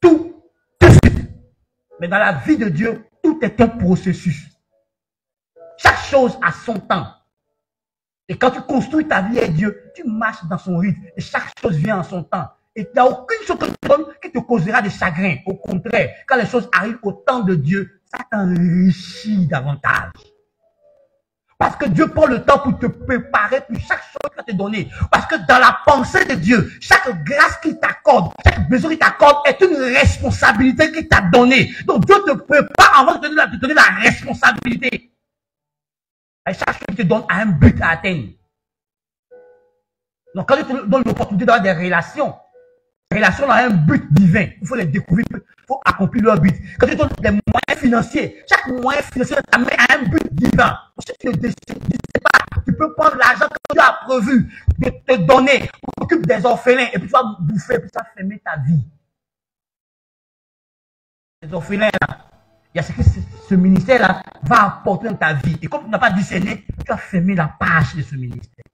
A: Tout de suite. Mais dans la vie de Dieu, tout est un processus. Chaque chose a son temps. Et quand tu construis ta vie avec Dieu, tu marches dans son rythme. Et chaque chose vient en son temps. Et il n'y a aucune chose que tu donnes qui te causera de chagrin. Au contraire, quand les choses arrivent au temps de Dieu, ça t'enrichit davantage. Parce que Dieu prend le temps pour te préparer pour chaque chose qu'il va te donner. Parce que dans la pensée de Dieu, chaque grâce qu'il t'accorde, chaque besoin qu'il t'accorde est une responsabilité qu'il t'a donnée. Donc Dieu te prépare avant de te donner la responsabilité. Et chaque chose qui te donne a un but à atteindre. Donc, quand tu te donnes l'opportunité d'avoir des relations, les relations ont un but divin. Il faut les découvrir, il faut accomplir leur but. Quand tu donnes des moyens financiers, chaque moyen financier t'amène à un but divin. Si tu ne sais pas, tu peux prendre l'argent que Dieu a prévu de te donner pour t'occuper des orphelins et puis tu vas bouffer, et puis tu vas fermer ta vie. Les orphelins là, Il y a ce que ce ministère-là va apporter dans ta vie. Et comme tu n'as pas discerné, tu as fermé la page de ce ministère.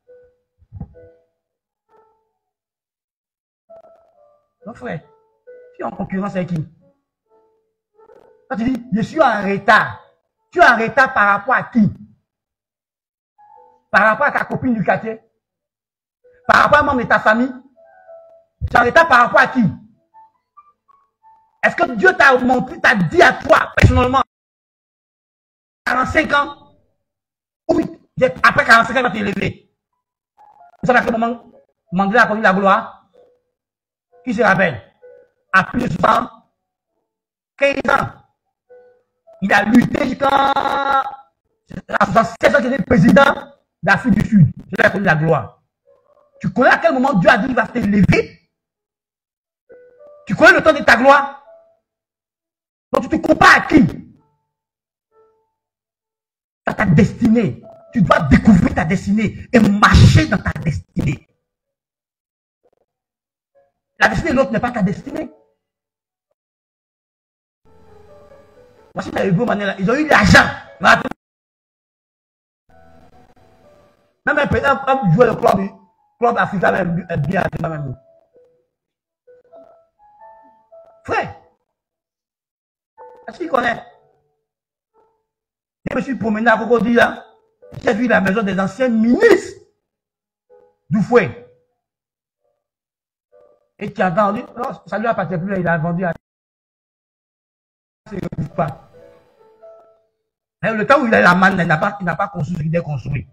A: Donc frère, tu es en concurrence avec qui? Quand tu dis, je suis en retard, tu es en retard par rapport à qui? Par rapport à ta copine du quartier? Par rapport à un membre de ta famille? Tu es en retard par rapport à qui? Est-ce que Dieu t'a montré, t'a dit à toi, personnellement, 45 ans? Oui, après 45 ans, il va t'élever. Vous savez à quel moment Mandela a connu la gloire? Qui se rappelle? À plus de 15 ans. Il a lutté jusqu'à 76 ans qu'il était président d'Afrique du Sud. C'est là qu'il a connu la gloire. Tu connais à quel moment Dieu a dit qu'il va t'élever? Tu connais le temps de ta gloire? Donc tu te compares à qui? À ta destinée. Tu dois découvrir ta destinée et marcher dans ta destinée. La destinée de l'autre n'est pas ta destinée. Voici les Hébreux, ils ont eu l'argent. Même un joueur de club africain même bien même. Frère, est-ce qu'il connaît? Je me suis promené à Cocody là. J'ai vu la maison des anciens ministres du fouet. Et tu as entendu, non, ça lui appartient plus, il a vendu à... Il ne retrouve pas. Mais le temps où il a la manne, il n'a pas construit ce qu'il a construit.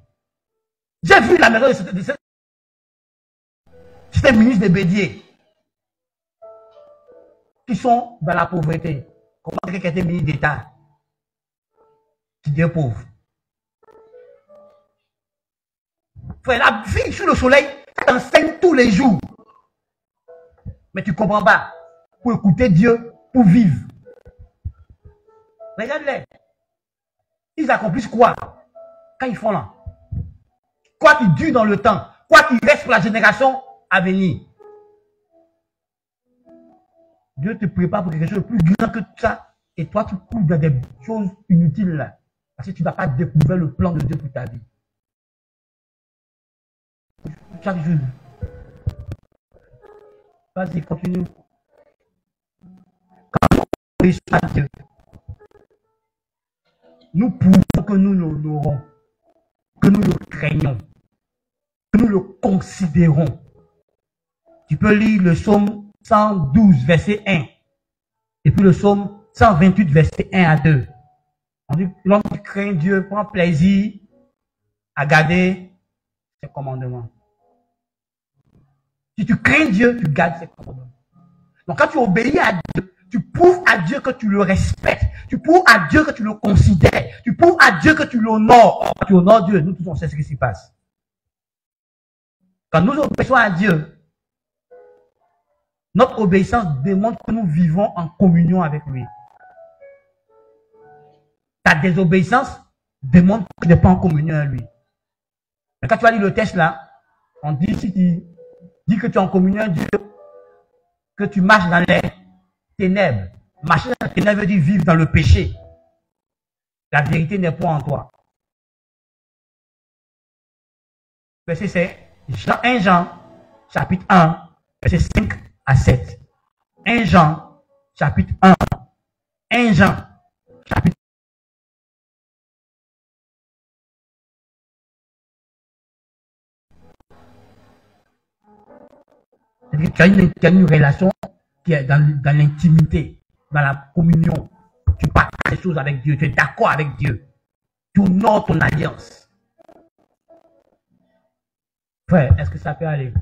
A: J'ai vu la maison de ces ministres de Bédier qui sont dans la pauvreté. Comment quelqu'un qui était ministre d'État qui devient pauvre? Frère, la vie sous le soleil, ça t'enseigne tous les jours. Mais tu ne comprends pas. Pour écouter Dieu, pour vivre. Regarde-les. Ils accomplissent quoi quand ils font là? Quoi qui dure dans le temps? Quoi qui reste pour la génération à venir? Dieu te prépare pour quelque chose de plus grand que ça. Et toi, tu cours dans des choses inutiles là. Parce que tu n'as pas découvert le plan de Dieu pour ta vie. Chaque jour. Vas-y, continue. Quand nous obéissons à Dieu, nous pouvons que nous l'honorons, que nous le craignons, que nous le considérons. Tu peux lire le psaume 112, verset 1, et puis le psaume 128, verset 1 à 2. On dit, l'homme qui craint Dieu prend plaisir à garder ses commandements. Si tu crains Dieu, tu gardes ses commandements. Donc quand tu obéis à Dieu, tu prouves à Dieu que tu le respectes. Tu prouves à Dieu que tu le considères. Tu prouves à Dieu que tu l'honores. Tu honores Dieu. Nous tous, on sait ce qui s'y passe. Quand nous obéissons à Dieu, notre obéissance démontre que nous vivons en communion avec lui. Ta désobéissance démontre que tu n'es pas en communion avec lui. Mais quand tu vas lire le texte là, on dit, si tu dis que tu es en communion avec Dieu, que tu marches dans les ténèbres. Marcher dans les ténèbres veut dire vivre dans le péché. La vérité n'est pas en toi. Verset c'est 1 Jean, chapitre 1, verset 5 à 7. 1 Jean, chapitre 1. 1 Jean, chapitre 1. Tu as une relation qui est dans l'intimité, dans la communion. Tu partages des choses avec Dieu, tu es d'accord avec Dieu. Tu honores ton alliance. Frère, est-ce que ça peut aller?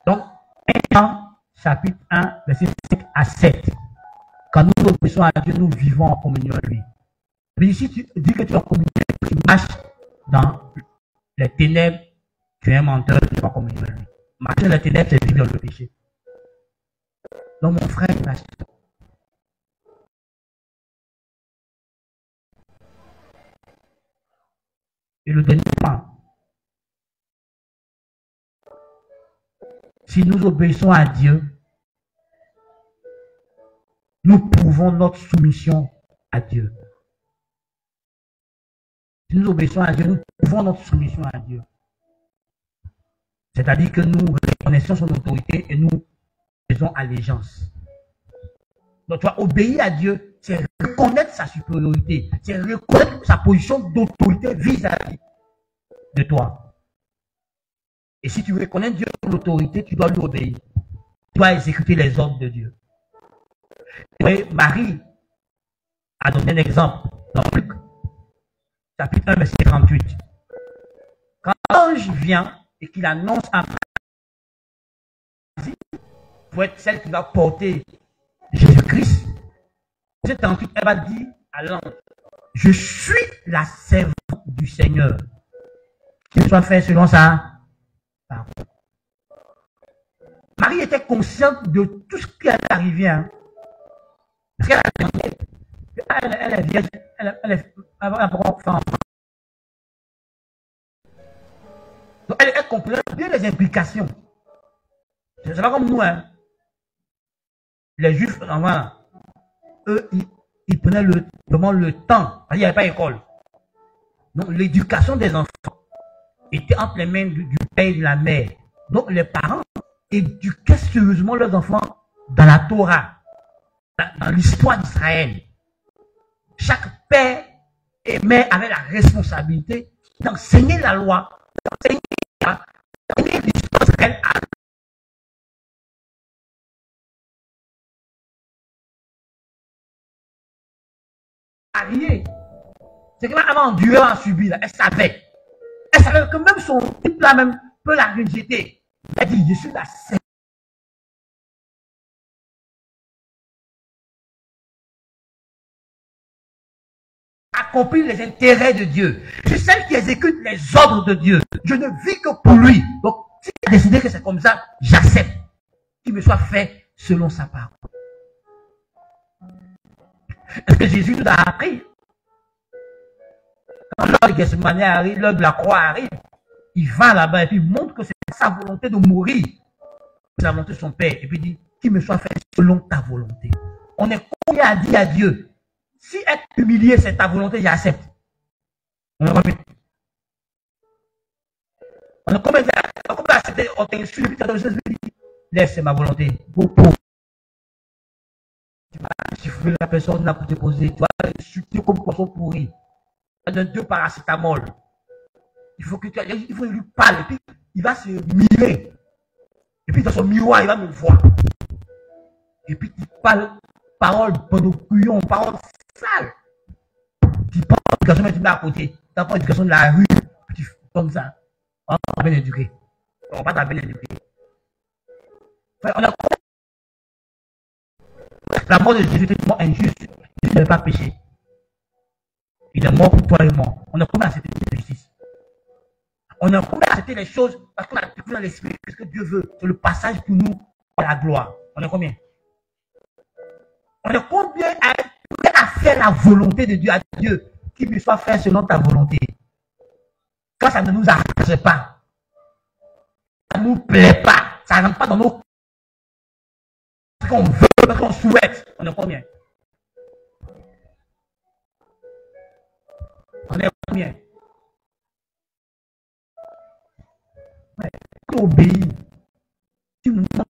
A: Donc, 1 Jean, chapitre 1, verset 5 à 7. Quand nous obéissons à Dieu, nous vivons en communion avec lui. Mais si tu dis que tu es en communion, tu marches dans les ténèbres, tu es un menteur, tu es en communion avec lui. Marcher dans les ténèbres, c'est vivre dans le péché. Donc, mon frère, marche. Et le dernier point, si nous obéissons à Dieu, nous prouvons notre soumission à Dieu. Si nous obéissons à Dieu, nous prouvons notre soumission à Dieu. C'est-à-dire que nous reconnaissons son autorité et nous faisons allégeance. Donc, tu vas obéir à Dieu, c'est reconnaître sa supériorité, c'est reconnaître sa position d'autorité vis-à-vis de toi. Et si tu reconnais Dieu comme l'autorité, tu dois lui obéir. Tu dois exécuter les ordres de Dieu. Et Marie a donné un exemple dans Luc, chapitre 1, verset 38. Quand l'ange vient et qu'il annonce à Marie, pour être celle qui va porter Jésus-Christ, verset 38, elle va dire à l'ange, je suis la servante du Seigneur, qu'il soit fait selon sa parole. Marie était consciente de tout ce qui allait arriver. Hein. Parce qu'elle est vierge, elle est femme. Donc elle comprend bien les implications. C'est pas comme nous, hein. Les Juifs, eux, ils prenaient vraiment le temps. Il n'y avait pas d'école. Donc l'éducation des enfants était entre les mains du père et de la mère. Donc les parents éduquaient sérieusement leurs enfants dans la Torah, dans l'histoire d'Israël. Chaque père et mère avait la responsabilité d'enseigner la loi, d'enseigner l'histoire d'Israël à marier. C'est qu'elle avait enduré, à subir, là. Elle savait. Elle savait que même son type là même peut la rejeter. Elle dit, je suis la seule. Accomplir les intérêts de Dieu. Je suis celle qui exécute les ordres de Dieu. Je ne vis que pour lui. Donc, s'il a décidé que c'est comme ça, j'accepte qu'il me soit fait selon sa parole. Est-ce que Jésus nous a appris? Quand l'heure de Gethsemane arrive, l'heure de la croix arrive, il va là-bas et puis il montre que c'est sa volonté de mourir. C'est la volonté de son Père. Et puis il dit, qu'il me soit fait selon ta volonté. On est combien à dire à Dieu, si être humilié c'est ta volonté, j'accepte. On est combien? On est combien à accepter, on t'insulte, puis tu as dit, laisse, c'est ma volonté. Tu vas chiffrer la personne là pour te poser, tu vas insulter comme poisson pourri. Tu donnes 2 paracétamol. Il faut lui parler, et puis il va se mirer. Et puis dans son miroir, il va me voir. Et puis tu parles paroles pendant paroles sales. Tu prends l'éducation, mais tu mets à côté. Tu prends l'éducation de la rue, puis tu fais comme ça. On va pas bien éduquer. On va pas bien éduquer. On a la mort de Jésus était tellement injuste. Il n'avait pas péché. Il est mort pour toi et moi. On a comment accepter la justice. On a comment accepter les choses parce qu'on a découvert dans l'esprit ce que Dieu veut. C'est le passage pour nous à la gloire. On est combien? On est combien à faire la volonté de Dieu à Dieu, qu'il puisse soit fait selon ta volonté. Quand ça ne nous arrange pas, ça ne nous plaît pas, ça ne rentre pas dans nos ce qu'on veut, ce qu'on souhaite. On est combien? On est combien? Ouais. Tu obéis. Tu montres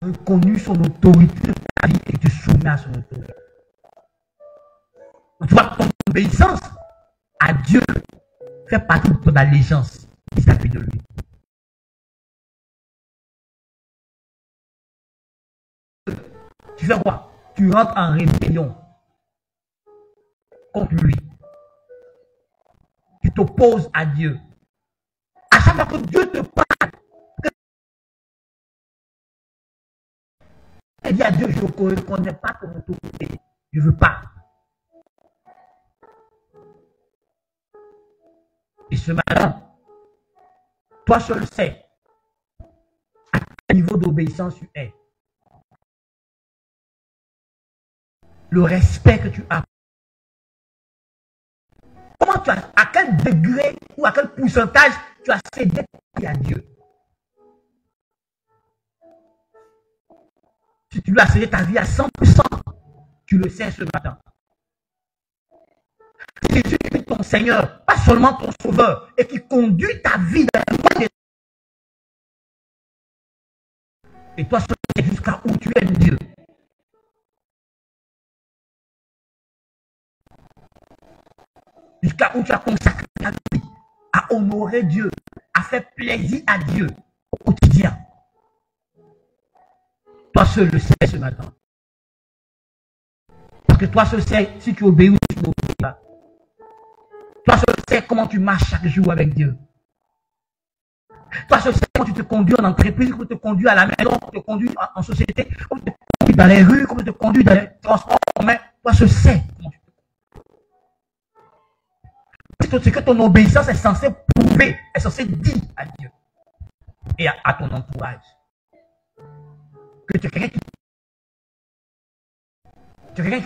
A: reconnu son autorité de ta vie et tu soumets à son autorité. Tu vois, ton obéissance à Dieu fait partie de ton allégeance vis-à-vis de lui. Tu fais quoi? Tu rentres en rébellion contre lui. Tu t'opposes à Dieu. À chaque fois que Dieu te parle, il dit à Dieu, je ne reconnais pas ton autorité. Je ne veux pas. Et ce matin, toi seul sais à quel niveau d'obéissance tu es. Le respect que tu as. Comment tu as, à quel degré ou à quel pourcentage tu as cédé à Dieu. Tu tu lui as cédé ta vie à 100%, tu le sais ce matin. Jésus est ton Seigneur, pas seulement ton Sauveur, et qui conduit ta vie dans la voie des... Et toi, c'est jusqu'à où tu aimes Dieu. Jusqu'à où tu as consacré ta vie à honorer Dieu, à faire plaisir à Dieu au quotidien. Toi seul le sais ce matin. Parce que toi seul sais si tu obéis ou si tu n'obéis pas. Toi seul sais comment tu marches chaque jour avec Dieu. Toi seul sais comment tu te conduis en entreprise, comment tu te conduis à la maison, comment tu te conduis en société, comment tu te conduis dans les rues, comment tu te conduis dans les transports en commun. Toi seul sais comment tu te conduis. C'est que ton obéissance est censée prouver, est censée dire à Dieu et à ton entourage. Que tu es quelqu'un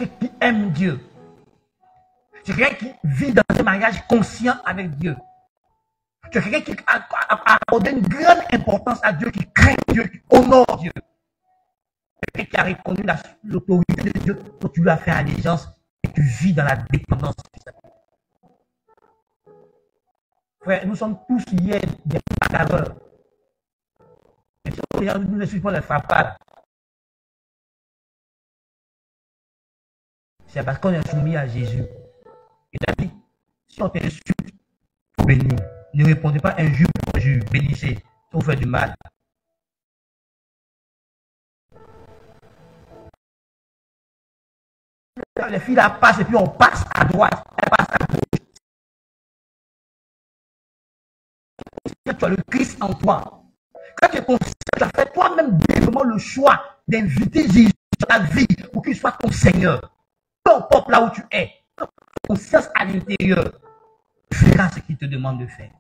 A: qui aime Dieu. Tu es quelqu'un qui vit dans un mariage conscient avec Dieu. Tu es quelqu'un qui a accordé une grande importance à Dieu, qui craint Dieu, qui honore Dieu. Quelqu'un qui a reconnu l'autorité de Dieu quand tu lui as fait allégeance et tu vis dans la dépendance de sa vie. Frère, nous sommes tous hier des bagarreurs. Et si nous ne suivons pas les frappages, c'est parce qu'on est soumis à Jésus. Il a dit, si on t'insulte, il faut bénir. Ne répondez pas injure pour injure, bénissez, si on fait du mal. Les filles là passent et puis on passe à droite, elles passent à gauche. Tu as le Christ en toi. Quand tu es conscient, tu as fait toi-même vraiment le choix d'inviter Jésus dans ta vie pour qu'il soit ton Seigneur. Peu importe là où tu es, conscience à l'intérieur, tu feras ce qu'il te demande de faire.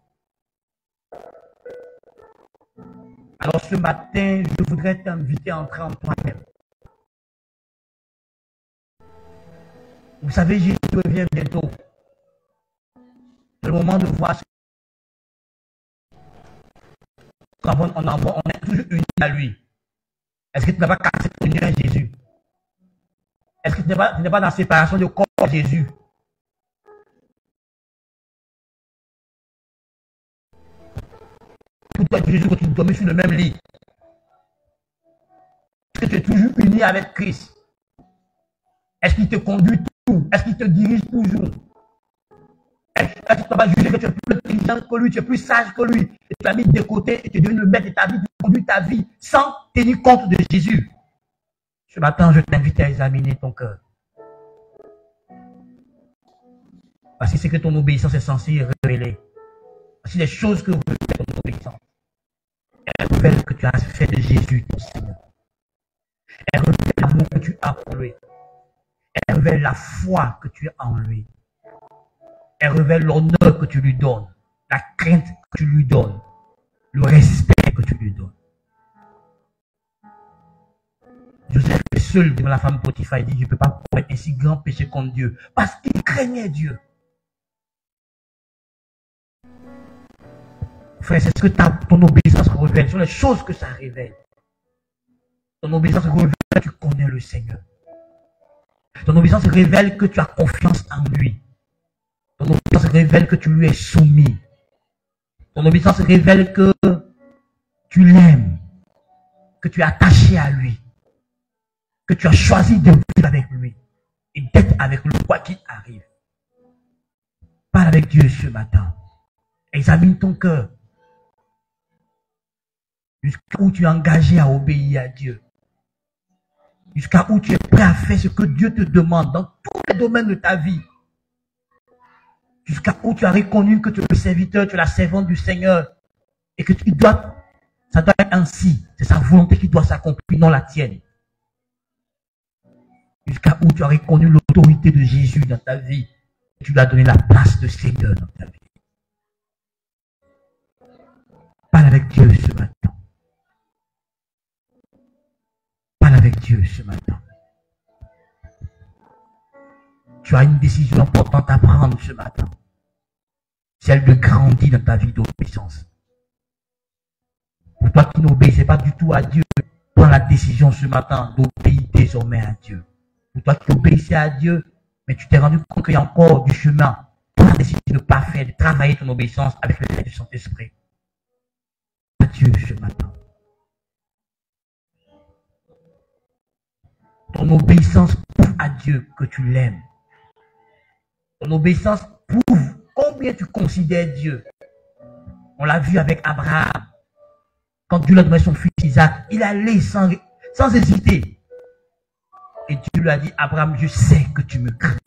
A: Alors ce matin, je voudrais t'inviter à entrer en toi-même. Vous savez, Jésus revient bientôt. C'est le moment de voir ce on est toujours unis à lui. Est-ce que tu n'as pas cassé ton union à Jésus? Est-ce que tu n'es pas dans la séparation de corps à Jésus? Toi, Jésus, quand tu dormais sur le même lit, est-ce que tu es toujours uni avec Christ? Est-ce qu'il te conduit tout? Est-ce qu'il te dirige toujours? Est-ce que tu vas juger que tu es plus intelligent que lui, tu es plus sage que lui, et tu l'as mis de côté et tu es devenu le maître de ta vie, tu conduis ta vie sans tenir compte de Jésus? Ce matin, je t'invite à examiner ton cœur. Parce que c'est que ton obéissance est censée révéler. Parce que les choses que révèle ton obéissance, elles révèlent que tu as fait de Jésus ton Seigneur. Elles révèlent l'amour que tu as pour lui. Elles révèlent la foi que tu as en lui. Elle révèle l'honneur que tu lui donnes, la crainte que tu lui donnes, le respect que tu lui donnes. Joseph est seul devant la femme Potiphar. Il dit, je ne peux pas commettre un si grand péché contre Dieu. Parce qu'il craignait Dieu. Frère, c'est ce que ton obéissance révèle. Ce sont les choses que ça révèle. Ton obéissance révèle que tu connais le Seigneur. Ton obéissance révèle que tu as confiance en lui. Ton obéissance révèle que tu lui es soumis. Ton obéissance révèle que tu l'aimes, que tu es attaché à lui, que tu as choisi de vivre avec lui et d'être avec lui quoi qu'il arrive. Parle avec Dieu ce matin. Examine ton cœur. Jusqu'à où tu es engagé à obéir à Dieu. Jusqu'à où tu es prêt à faire ce que Dieu te demande dans tous les domaines de ta vie. Jusqu'à où tu as reconnu que tu es le serviteur, tu es la servante du Seigneur. Et que ça doit être ainsi. C'est sa volonté qui doit s'accomplir, non la tienne. Jusqu'à où tu as reconnu l'autorité de Jésus dans ta vie. Et tu lui as donné la place de Seigneur dans ta vie. Parle avec Dieu ce matin. Parle avec Dieu ce matin. Tu as une décision importante à prendre ce matin. Celle de grandir dans ta vie d'obéissance. Pour toi qui n'obéissais pas du tout à Dieu, prends la la décision ce matin d'obéir désormais à Dieu. Pour toi qui obéissais à Dieu, mais tu t'es rendu compte qu'il y a encore du chemin. Tu as décidé de ne pas faire, de travailler ton obéissance avec l'aide du Saint-Esprit. À Dieu ce matin. Ton obéissance prouve à Dieu que tu l'aimes. Ton obéissance prouve combien tu considères Dieu. On l'a vu avec Abraham. Quand Dieu lui a donné son fils Isaac, il allait sans hésiter. Et Dieu lui a dit, Abraham, je sais que tu me crains.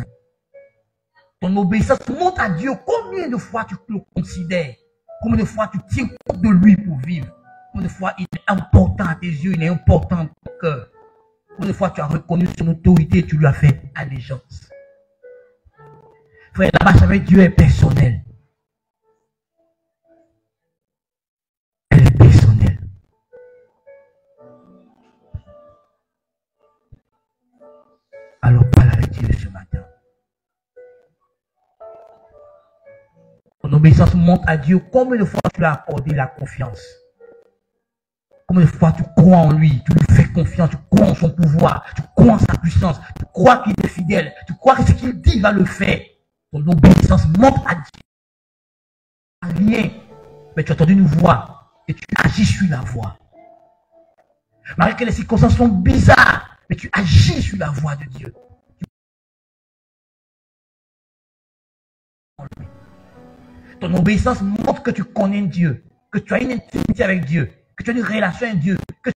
A: Ton obéissance montre à Dieu combien de fois tu le considères. Combien de fois tu tiens compte de lui pour vivre. Combien de fois il est important à tes yeux, il est important à ton cœur. Combien de fois tu as reconnu son autorité et tu lui as fait allégeance. Frère, la marche avec Dieu est personnelle. Elle est personnelle. Alors parle avec Dieu ce matin. Ton obéissance montre à Dieu combien de fois tu lui as accordé la confiance. Combien de fois tu crois en lui, tu lui fais confiance, tu crois en son pouvoir, tu crois en sa puissance, tu crois qu'il est fidèle, tu crois que ce qu'il dit va le faire. Ton obéissance montre à Dieu. Rien, mais tu as entendu une voix et tu agis sur la voix. Malgré que les circonstances sont bizarres, mais tu agis sur la voix de Dieu. Ton obéissance montre que tu connais Dieu, que tu as une intimité avec Dieu, que tu as une relation avec Dieu, que